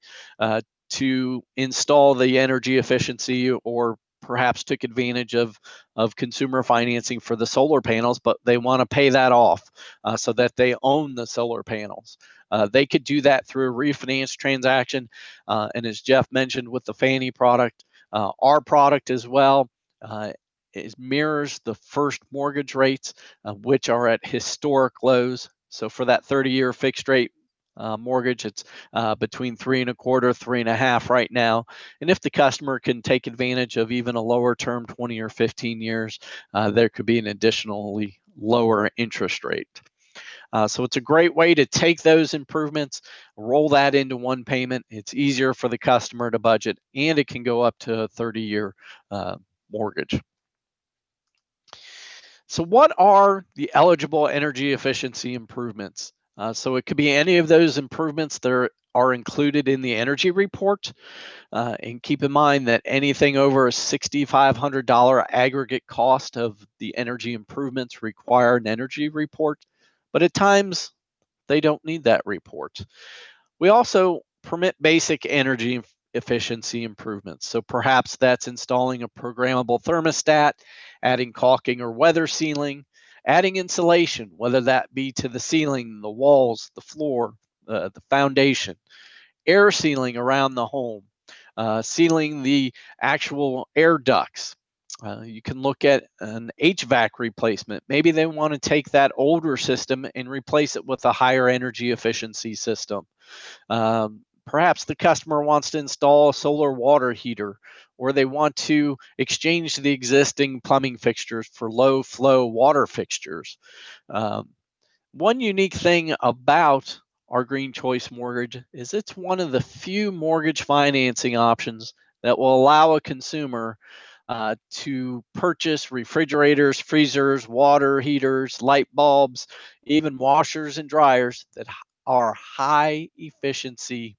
to install the energy efficiency, or perhaps took advantage of consumer financing for the solar panels, but they want to pay that off so that they own the solar panels. They could do that through a refinance transaction. And as Jeff mentioned with the Fannie product, our product as well, it mirrors the first mortgage rates, which are at historic lows. So for that 30-year fixed rate mortgage, it's between 3.25, 3.5 right now. And if the customer can take advantage of even a lower term, 20 or 15 years, there could be an additionally lower interest rate. So it's a great way to take those improvements, roll that into one payment. It's easier for the customer to budget, and it can go up to a 30-year mortgage. So what are the eligible energy efficiency improvements? So it could be any of those improvements that are included in the energy report. And keep in mind that anything over a $6,500 aggregate cost of the energy improvements require an energy report, but at times they don't need that report. We also permit basic energy efficiency improvements. So perhaps that's installing a programmable thermostat, adding caulking or weather sealing, adding insulation, whether that be to the ceiling, the walls, the floor, the foundation, air sealing around the home, sealing the actual air ducts. You can look at an HVAC replacement. Maybe they want to take that older system and replace it with a higher energy efficiency system. Perhaps the customer wants to install a solar water heater, or they want to exchange the existing plumbing fixtures for low flow water fixtures. One unique thing about our Green Choice Mortgage is it's one of the few mortgage financing options that will allow a consumer to purchase refrigerators, freezers, water heaters, light bulbs, even washers and dryers that are high efficiency,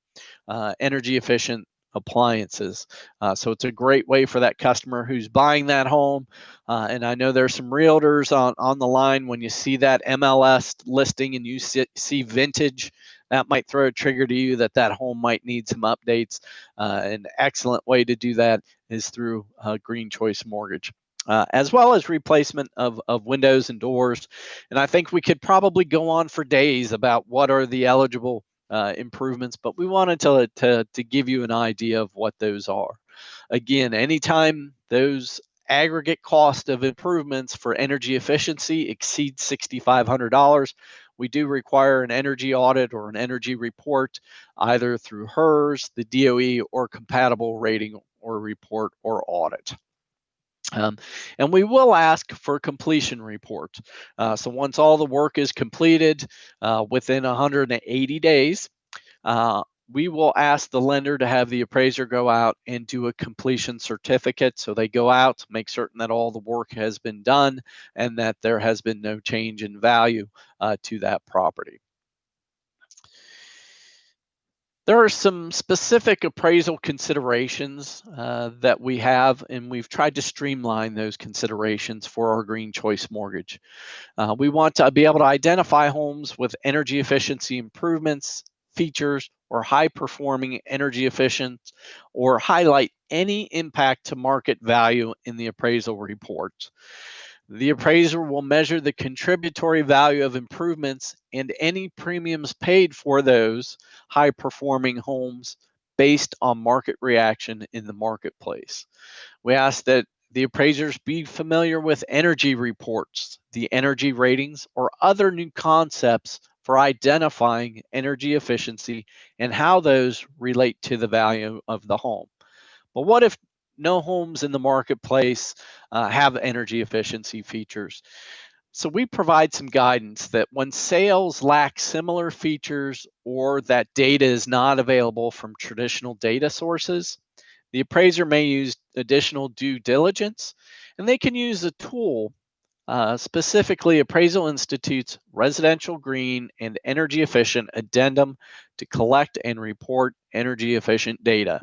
energy efficient appliances. So it's a great way for that customer who's buying that home. And I know there's some realtors on the line. When you see that MLS listing and you see vintage, that might throw a trigger to you that home might need some updates. An excellent way to do that is through Green Choice Mortgage. As well as replacement of windows and doors. And I think we could probably go on for days about what are the eligible improvements, but we wanted to give you an idea of what those are. Again, anytime those aggregate cost of improvements for energy efficiency exceeds $6,500, we do require an energy audit or an energy report, either through HERS, the DOE, or compatible rating or report or audit. And we will ask for a completion report. So once all the work is completed within 180 days, we will ask the lender to have the appraiser go out and do a completion certificate. So they go out, make certain that all the work has been done and that there has been no change in value to that property. There are some specific appraisal considerations that we have, and we've tried to streamline those considerations for our Green Choice Mortgage. We want to be able to identify homes with energy efficiency improvements, features, or high performing energy efficient, or highlight any impact to market value in the appraisal report. The appraiser will measure the contributory value of improvements and any premiums paid for those high performing homes based on market reaction in the marketplace. We ask that the appraisers be familiar with energy reports, the energy ratings, or other new concepts for identifying energy efficiency and how those relate to the value of the home. But what if no homes in the marketplace have energy efficiency features? So we provide some guidance that when sales lack similar features or that data is not available from traditional data sources, the appraiser may use additional due diligence, and they can use a tool, specifically Appraisal Institute's Residential Green and Energy Efficient Addendum, to collect and report energy efficient data.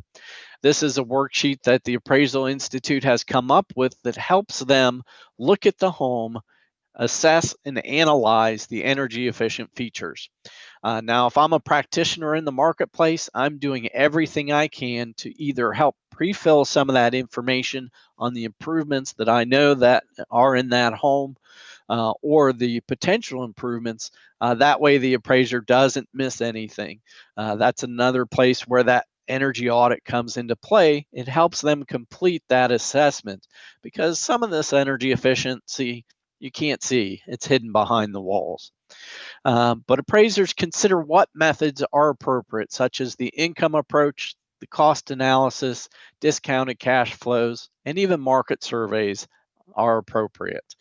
This is a worksheet that the Appraisal Institute has come up with that helps them look at the home, assess and analyze the energy efficient features. Now, if I'm a practitioner in the marketplace, I'm doing everything I can to either help pre-fill some of that information on the improvements that I know that are in that home, or the potential improvements. That way the appraiser doesn't miss anything. That's another place where that energy audit comes into play. It helps them complete that assessment because some of this energy efficiency you can't see. It's hidden behind the walls. But appraisers consider what methods are appropriate, such as the income approach, the cost analysis, discounted cash flows, and even market surveys are appropriate.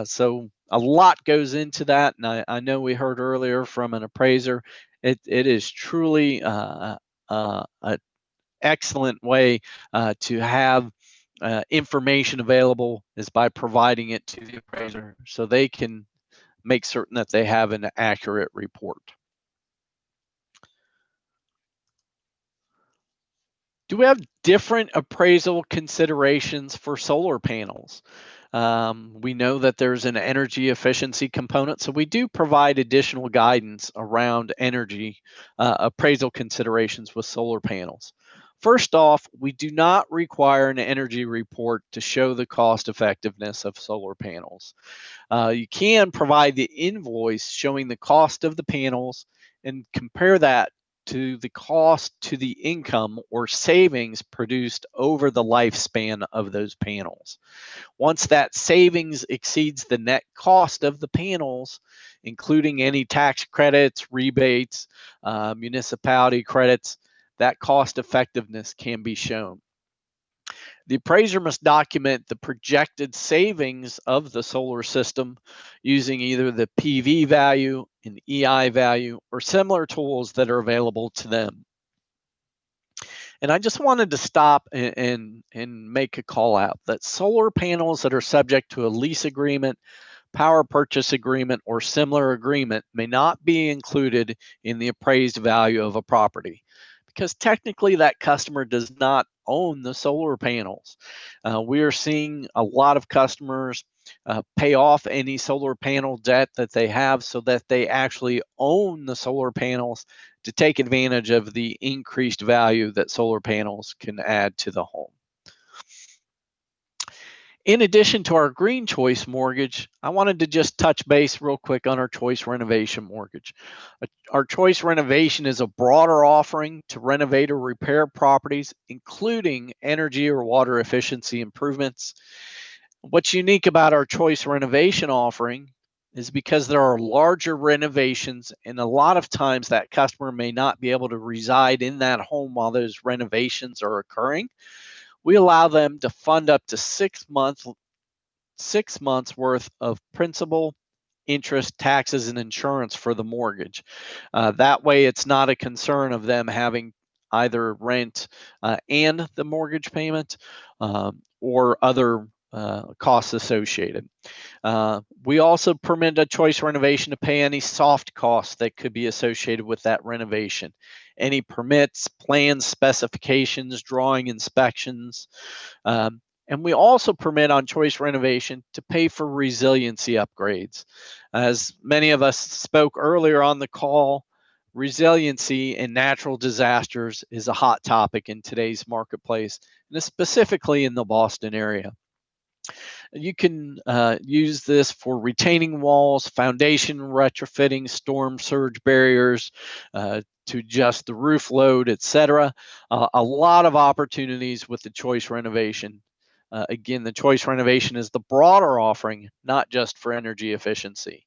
So a lot goes into that. And I know we heard earlier from an appraiser, it is truly an excellent way to have information available is by providing it to the appraiser so they can make certain that they have an accurate report. Do we have different appraisal considerations for solar panels? We know that there's an energy efficiency component, so we do provide additional guidance around energy appraisal considerations with solar panels. First off, we do not require an energy report to show the cost effectiveness of solar panels. You can provide the invoice showing the cost of the panels and compare that to the cost to the income or savings produced over the lifespan of those panels. Once that savings exceeds the net cost of the panels, including any tax credits, rebates, municipality credits, that cost effectiveness can be shown. The appraiser must document the projected savings of the solar system using either the PV value, an EI value, or similar tools that are available to them. And I just wanted to stop and make a call out that solar panels that are subject to a lease agreement, power purchase agreement, or similar agreement may not be included in the appraised value of a property, because technically that customer does not own the solar panels. We are seeing a lot of customers pay off any solar panel debt that they have so that they actually own the solar panels to take advantage of the increased value that solar panels can add to the home. In addition to our Green Choice mortgage, I wanted to just touch base real quick on our Choice Renovation mortgage. Our Choice Renovation is a broader offering to renovate or repair properties, including energy or water efficiency improvements. What's unique about our Choice Renovation offering is because there are larger renovations, and a lot of times that customer may not be able to reside in that home while those renovations are occurring. We allow them to fund up to 6 months worth of principal, interest, taxes, and insurance for the mortgage. That way, it's not a concern of them having either rent and the mortgage payment or other costs associated. We also permit a Choice Renovation to pay any soft costs that could be associated with that renovation. Any permits, plans, specifications, drawing inspections. And we also permit on Choice Renovation to pay for resiliency upgrades. As many of us spoke earlier on the call, resiliency and natural disasters is a hot topic in today's marketplace, and specifically in the Boston area. You can use this for retaining walls, foundation retrofitting, storm surge barriers, to adjust the roof load, etc. A lot of opportunities with the Choice Renovation. Again, the Choice Renovation is the broader offering, not just for energy efficiency.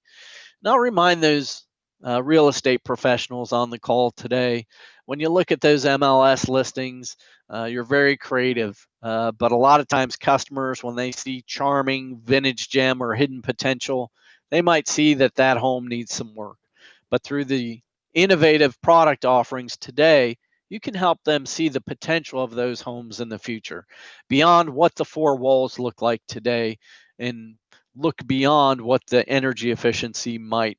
And I'll remind those real estate professionals on the call today, when you look at those MLS listings, you're very creative, but a lot of times customers, when they see charming, vintage gem, or hidden potential, they might see that that home needs some work. But through the innovative product offerings today, you can help them see the potential of those homes in the future, beyond what the four walls look like today, and look beyond what the energy efficiency might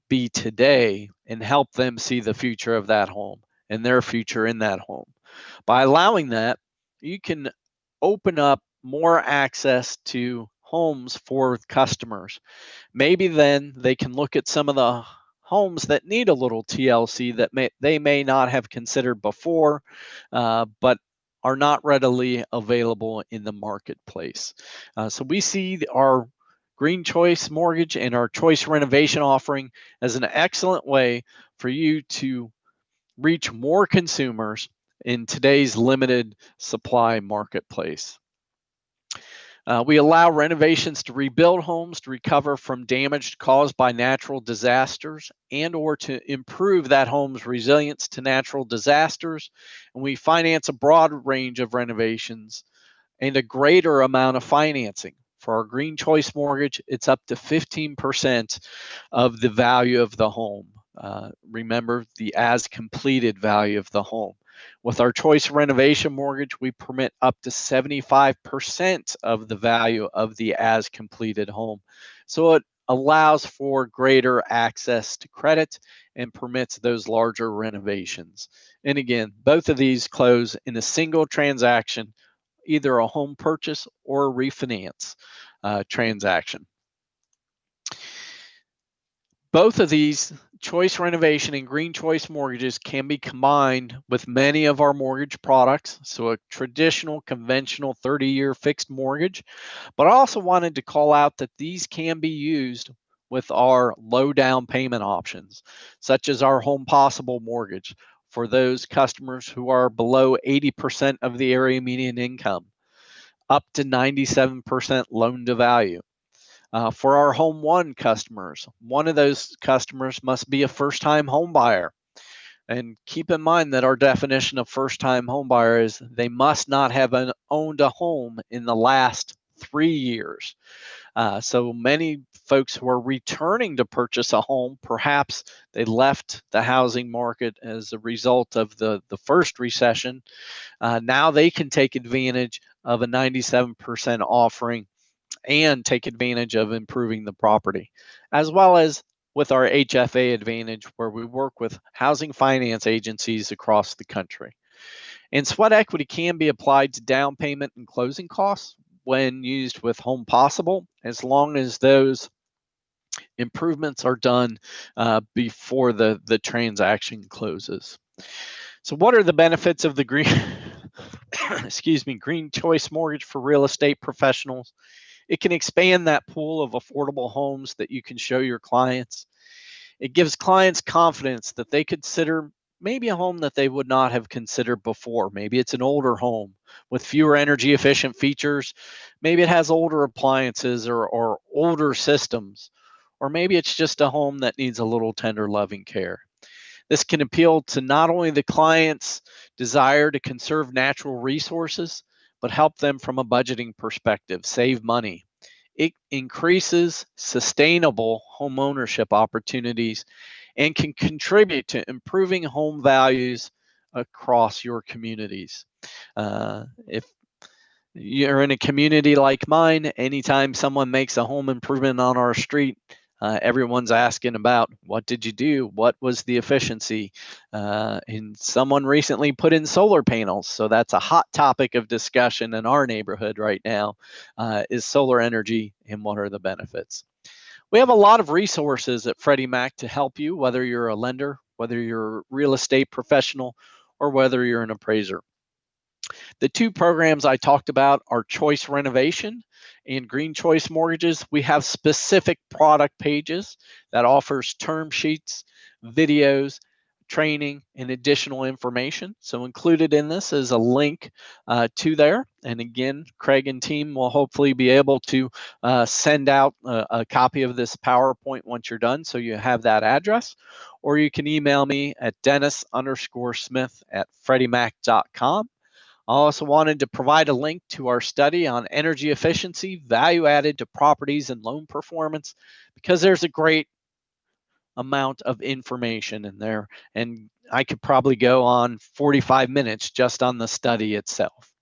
be today, and help them see the future of that home and their future in that home. By allowing that, you can open up more access to homes for customers. Maybe then they can look at some of the homes that need a little TLC that they may not have considered before, but are not readily available in the marketplace. So we see our Green Choice Mortgage and our Choice Renovation offering as an excellent way for you to reach more consumers in today's limited supply marketplace. We allow renovations to rebuild homes to recover from damage caused by natural disasters and or to improve that home's resilience to natural disasters. And we finance a broad range of renovations and a greater amount of financing. For our Green Choice Mortgage, it's up to 15% of the value of the home. Remember, the as completed value of the home. With our Choice Renovation Mortgage, we permit up to 75% of the value of the as completed home. So it allows for greater access to credit and permits those larger renovations. And again, both of these close in a single transaction, either a home purchase or a refinance transaction. Both of these, Choice Renovation and Green Choice Mortgages, can be combined with many of our mortgage products. So a traditional, conventional 30-year fixed mortgage. But I also wanted to call out that these can be used with our low down payment options, such as our Home Possible mortgage for those customers who are below 80% of the area median income, up to 97% loan to value. For our Home One customers, one of those customers must be a first-time home buyer. And keep in mind that our definition of first-time homebuyer is they must not have owned a home in the last 3 years. So many folks who are returning to purchase a home, perhaps they left the housing market as a result of the first recession. Now they can take advantage of a 97% offering and take advantage of improving the property, as well as with our HFA Advantage, where we work with housing finance agencies across the country. And sweat equity can be applied to down payment and closing costs when used with Home Possible, as long as those improvements are done before the transaction closes. So what are the benefits of the green green choice mortgage for real estate professionals? It can expand that pool of affordable homes that you can show your clients. It gives clients confidence that they consider maybe a home that they would not have considered before. Maybe it's an older home with fewer energy efficient features. Maybe it has older appliances or older systems. Or maybe it's just a home that needs a little tender loving care. This can appeal to not only the client's desire to conserve natural resources, but help them from a budgeting perspective, save money. It increases sustainable home ownership opportunities and can contribute to improving home values across your communities. If you're in a community like mine, anytime someone makes a home improvement on our street, everyone's asking about what did you do? What was the efficiency? And someone recently put in solar panels. So that's a hot topic of discussion in our neighborhood right now, is solar energy and what are the benefits? We have a lot of resources at Freddie Mac to help you, whether you're a lender, whether you're a real estate professional, or whether you're an appraiser. The two programs I talked about are Choice Renovation and Green Choice Mortgages. We have specific product pages that offers term sheets, videos, training, and additional information. So included in this is a link to there. And again, Craig and team will hopefully be able to send out a copy of this PowerPoint once you're done, so you have that address. Or you can email me at dennis_smith@freddiemac.com. I also wanted to provide a link to our study on energy efficiency, value added to properties and loan performance, because there's a great amount of information in there. And I could probably go on 45 minutes just on the study itself.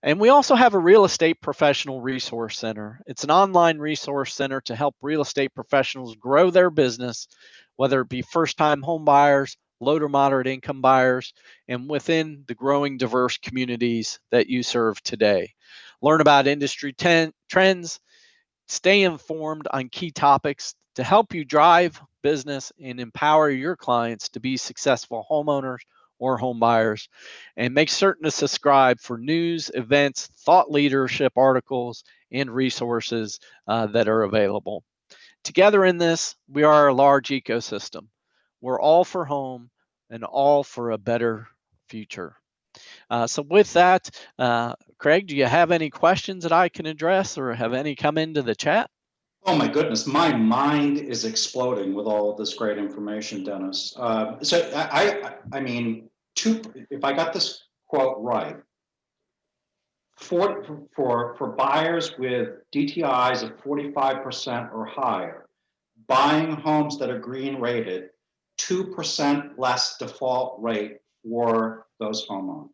And we also have a real estate professional resource center. It's an online resource center to help real estate professionals grow their business, whether it be first-time home buyers, low to moderate income buyers, and within the growing diverse communities that you serve today. Learn about industry trends, stay informed on key topics to help you drive business and empower your clients to be successful homeowners or home buyers, and make certain to subscribe for news, events, thought leadership articles, and resources that are available. Together in this, we are a large ecosystem. We're all for home and all for a better future. So with that, Craig, do you have any questions that I can address or have any come into the chat? Oh my goodness, my mind is exploding with all of this great information, Dennis. So I mean, if I got this quote right, for buyers with DTIs of 45% or higher, buying homes that are green rated, 2% less default rate for those homeowners.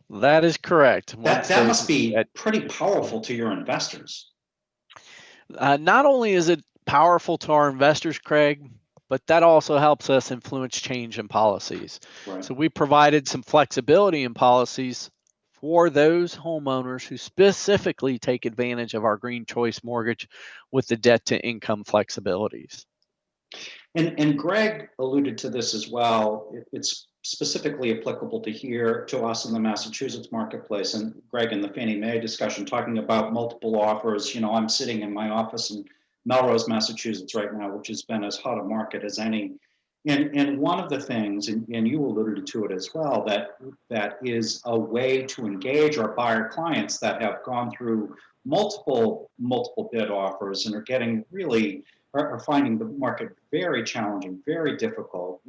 That is correct. That must be pretty powerful to your investors. Not only is it powerful to our investors, Craig, but that also helps us influence change in policies. Right. So we provided some flexibility in policies for those homeowners who specifically take advantage of our Green Choice Mortgage with the debt to income flexibilities. And Greg alluded to this as well. It's specifically applicable to us in the Massachusetts marketplace. And Greg, in the Fannie Mae discussion, talking about multiple offers, you know, I'm sitting in my office in Melrose, Massachusetts right now, which has been as hot a market as any. And one of the things, and you alluded to it as well, that is a way to engage our buyer clients that have gone through multiple bid offers and are getting really are finding the market very challenging, very difficult,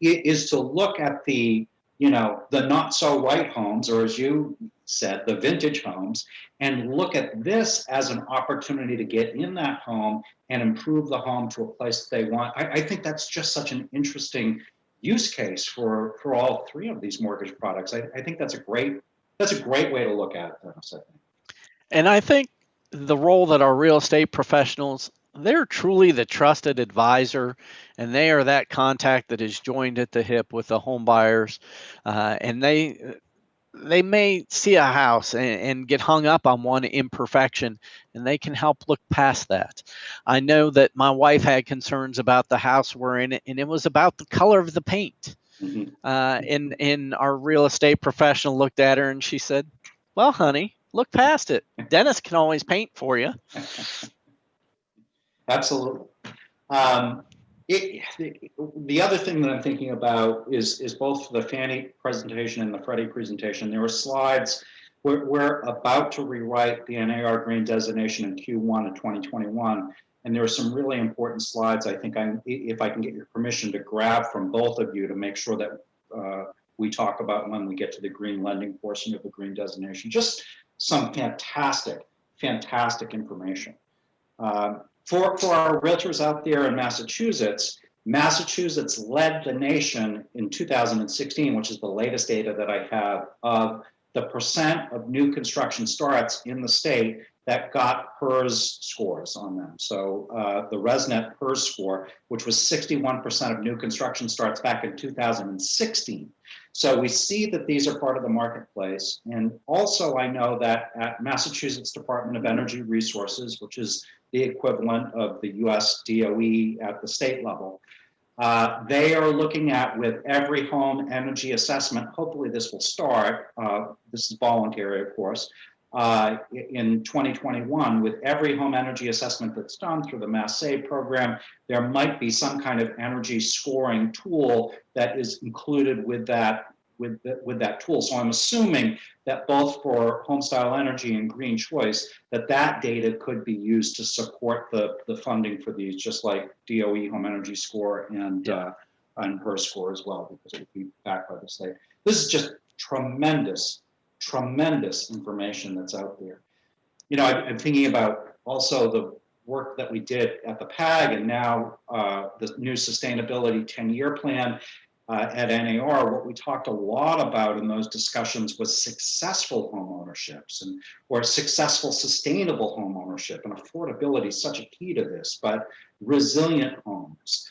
is to look at the not so white homes, or as you said, the vintage homes, and look at this as an opportunity to get in that home and improve the home to a place they want. I think that's just such an interesting use case for all three of these mortgage products. I think that's a great way to look at it, Dennis, I think. And I think the role that our real estate professionals, they're truly the trusted advisor, and they are that contact that is joined at the hip with the home buyers, and they may see a house and get hung up on one imperfection, and they can help look past that. I know that my wife had concerns about the house we're in, and it was about the color of the paint. Mhm. And our real estate professional looked at her and she said, "Well, honey, look past it. Dennis can always paint for you." Absolutely. The other thing that I'm thinking about is both the Fannie presentation and the Freddie presentation. There were slides. We're about to rewrite the NAR green designation in Q1 of 2021. And there are some really important slides I think if I can get your permission to grab from both of you to make sure that we talk about when we get to the green lending portion of the green designation. Just some fantastic information. For our realtors out there in Massachusetts led the nation in 2016, which is the latest data that I have, of the percent of new construction starts in the state that got PERS scores on them. So the ResNet PERS score, which was 61% of new construction starts back in 2016. So we see that these are part of the marketplace. And also I know that at Massachusetts Department of Energy Resources, which is the equivalent of the US DOE at the state level, they are looking at, with every home energy assessment, hopefully this will start, this is voluntary of course, in 2021, with every home energy assessment that's done through the Mass Save program, there might be some kind of energy scoring tool that is included with that tool. So I'm assuming that both for Homestyle Energy and Green Choice, that data could be used to support the funding for these, just like DOE Home Energy Score and HER score as well, because it would be backed by the state. This is just tremendous information that's out there. I'm thinking about also the work that we did at the PAG, and now the new sustainability 10-year plan at NAR. What we talked a lot about in those discussions was successful home ownerships, or successful sustainable home ownership, and affordability is such a key to this, but resilient homes,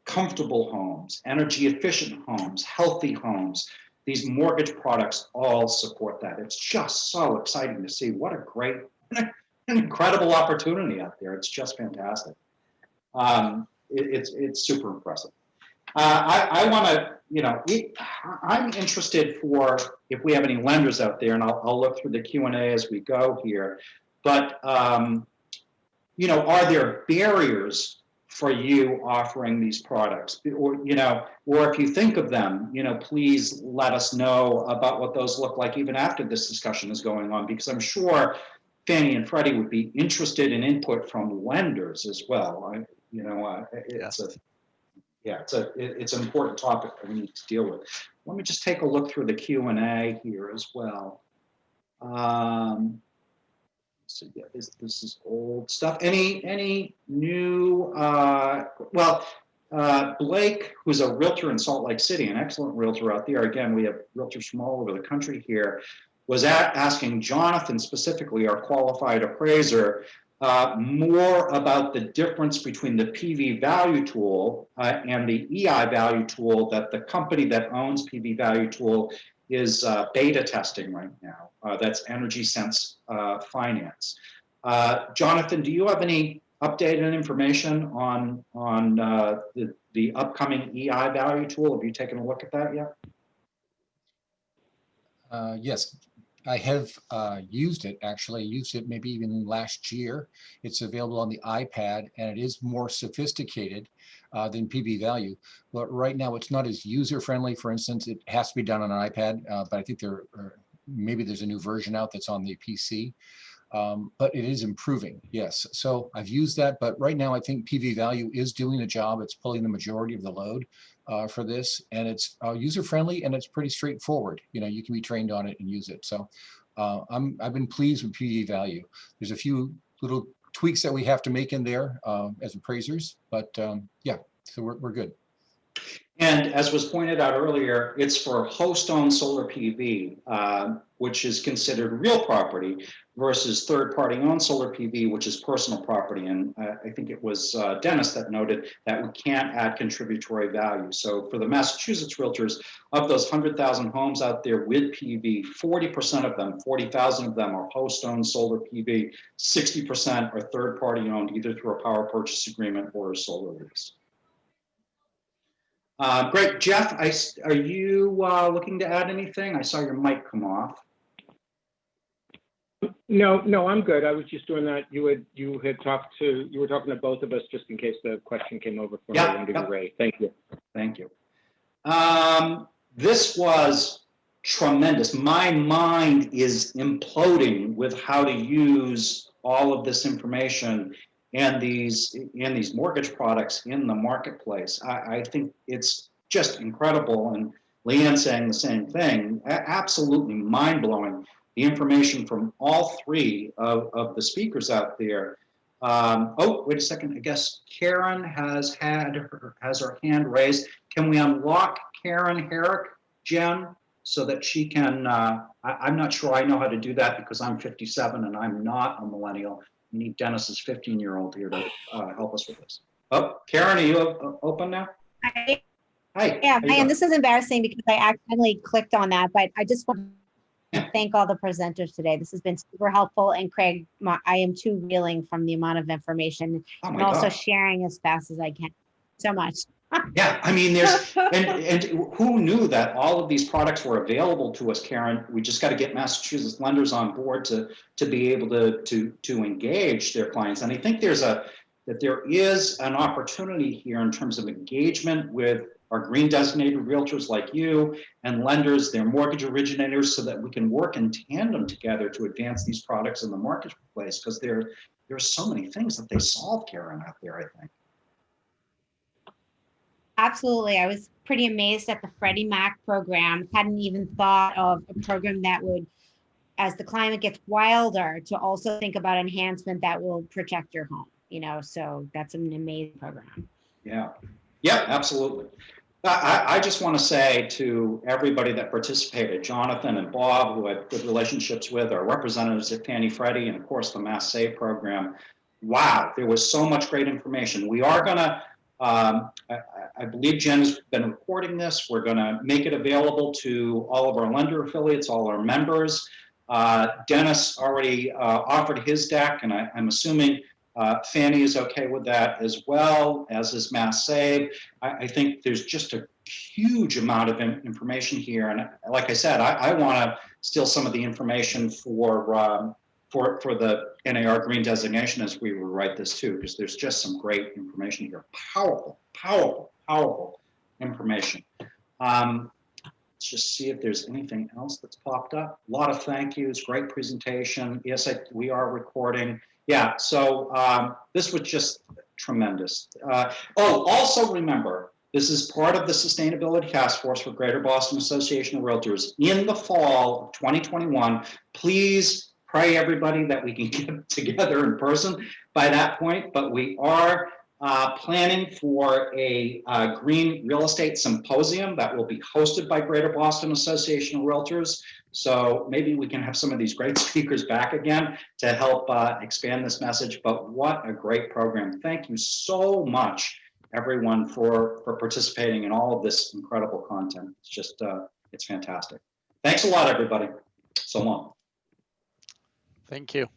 comfortable homes, energy efficient homes, healthy homes. These mortgage products all support that. It's just so exciting to see. What a great, an incredible opportunity out there. It's just fantastic. It's super impressive. I want to, I'm interested if we have any lenders out there, and I'll look through the Q&A as we go here, but, are there barriers for you offering these products, or if you think of them, please let us know about what those look like even after this discussion is going on, because I'm sure Fannie and Freddie would be interested in input from lenders as well. It's an important topic that we need to deal with. Let me just take a look through the Q&A here as well. So yeah, this is old stuff. Any new, Blake, who's a realtor in Salt Lake City, an excellent realtor out there. Again, we have realtors from all over the country here, was asking Jonathan specifically, our qualified appraiser, more about the difference between the PV value tool and the EI value tool that the company that owns PV value tool is beta testing right now. That's Energy Sense Finance. Jonathan, do you have any updated information on the upcoming EI value tool? Have you taken a look at that yet? Yes, I have used it, actually. Used it maybe even last year. It's available on the iPad, and it is more sophisticated than PV value. But right now, it's not as user-friendly. For instance, it has to be done on an iPad, but I think maybe there's a new version out that's on the PC. but it is improving, yes. So I've used that, but right now I think PV Value is doing the job. It's pulling the majority of the load for this, and it's user-friendly and it's pretty straightforward. You know, you can be trained on it and use it. So I've been pleased with PV Value. There's a few little tweaks that we have to make in there as appraisers, but yeah, so we're good. And as was pointed out earlier, it's for host-owned solar PV, which is considered real property, versus third-party owned solar PV, which is personal property. And I think it was Dennis that noted that we can't add contributory value. So for the Massachusetts realtors, of those 100,000 homes out there with PV, 40% of them, 40,000 of them are host-owned solar PV, 60% are third-party owned, either through a power purchase agreement or a solar lease. Great, Jeff, are you looking to add anything? I saw your mic come off. No, I'm good. I was just doing that. You were talking to both of us just in case the question came over from Ray. Thank you. Thank you. This was tremendous. My mind is imploding with how to use all of this information and these mortgage products in the marketplace. I think it's just incredible. And Leanne saying the same thing, absolutely mind-blowing. The information from all three of the speakers out there. Oh, wait a second. I guess Karen has her hand raised. Can we unlock Karen Herrick, Jen, so that she can, I'm not sure I know how to do that because I'm 57 and I'm not a millennial. We need Dennis's 15-year-old here to help us with this. Oh, Karen, are you open now? Hi. Hi. Yeah, and this is embarrassing because I accidentally clicked on that, but I just want to thank all the presenters today. This has been super helpful. And Craig, I am too reeling from the amount of information and also sharing as fast as I can. So much. Yeah, I mean, there's, and who knew that all of these products were available to us, Karen? We just got to get Massachusetts lenders on board to be able to engage their clients. And I think there is an opportunity here in terms of engagement with our green designated realtors like you and lenders, their mortgage originators, so that we can work in tandem together to advance these products in the marketplace, because there are so many things that they solve, Karen, out there, I think. Absolutely. I was pretty amazed at the Freddie Mac program. Hadn't even thought of a program that would, as the climate gets wilder, to also think about enhancement that will protect your home, you know, so that's an amazing program. Yeah, absolutely. I just want to say to everybody that participated, Jonathan and Bob, who I have good relationships with, our representatives at Fannie Freddie, and of course the Mass Save program. Wow, there was so much great information. We are going to, I believe Jen has been recording this. We're going to make it available to all of our lender affiliates, all our members. Dennis already offered his deck, and I'm assuming Fannie is okay with that as well, as is Mass Save. I think there's just a huge amount of information here. And like I said, I want to steal some of the information for the NAR green designation as we write this too, because there's just some great information here. Powerful information. Let's just see if there's anything else that's popped up. A lot of thank yous, great presentation. Yes, we are recording. Yeah, so this was just tremendous. Also remember, this is part of the Sustainability Task Force for Greater Boston Association of Realtors in the fall of 2021. Please pray, everybody, that we can get together in person by that point, but we are planning for a green real estate symposium that will be hosted by Greater Boston Association of Realtors. So maybe we can have some of these great speakers back again to help expand this message. But what a great program. Thank you so much, everyone, for participating in all of this incredible content. It's just, it's fantastic. Thanks a lot, everybody. So long. Thank you.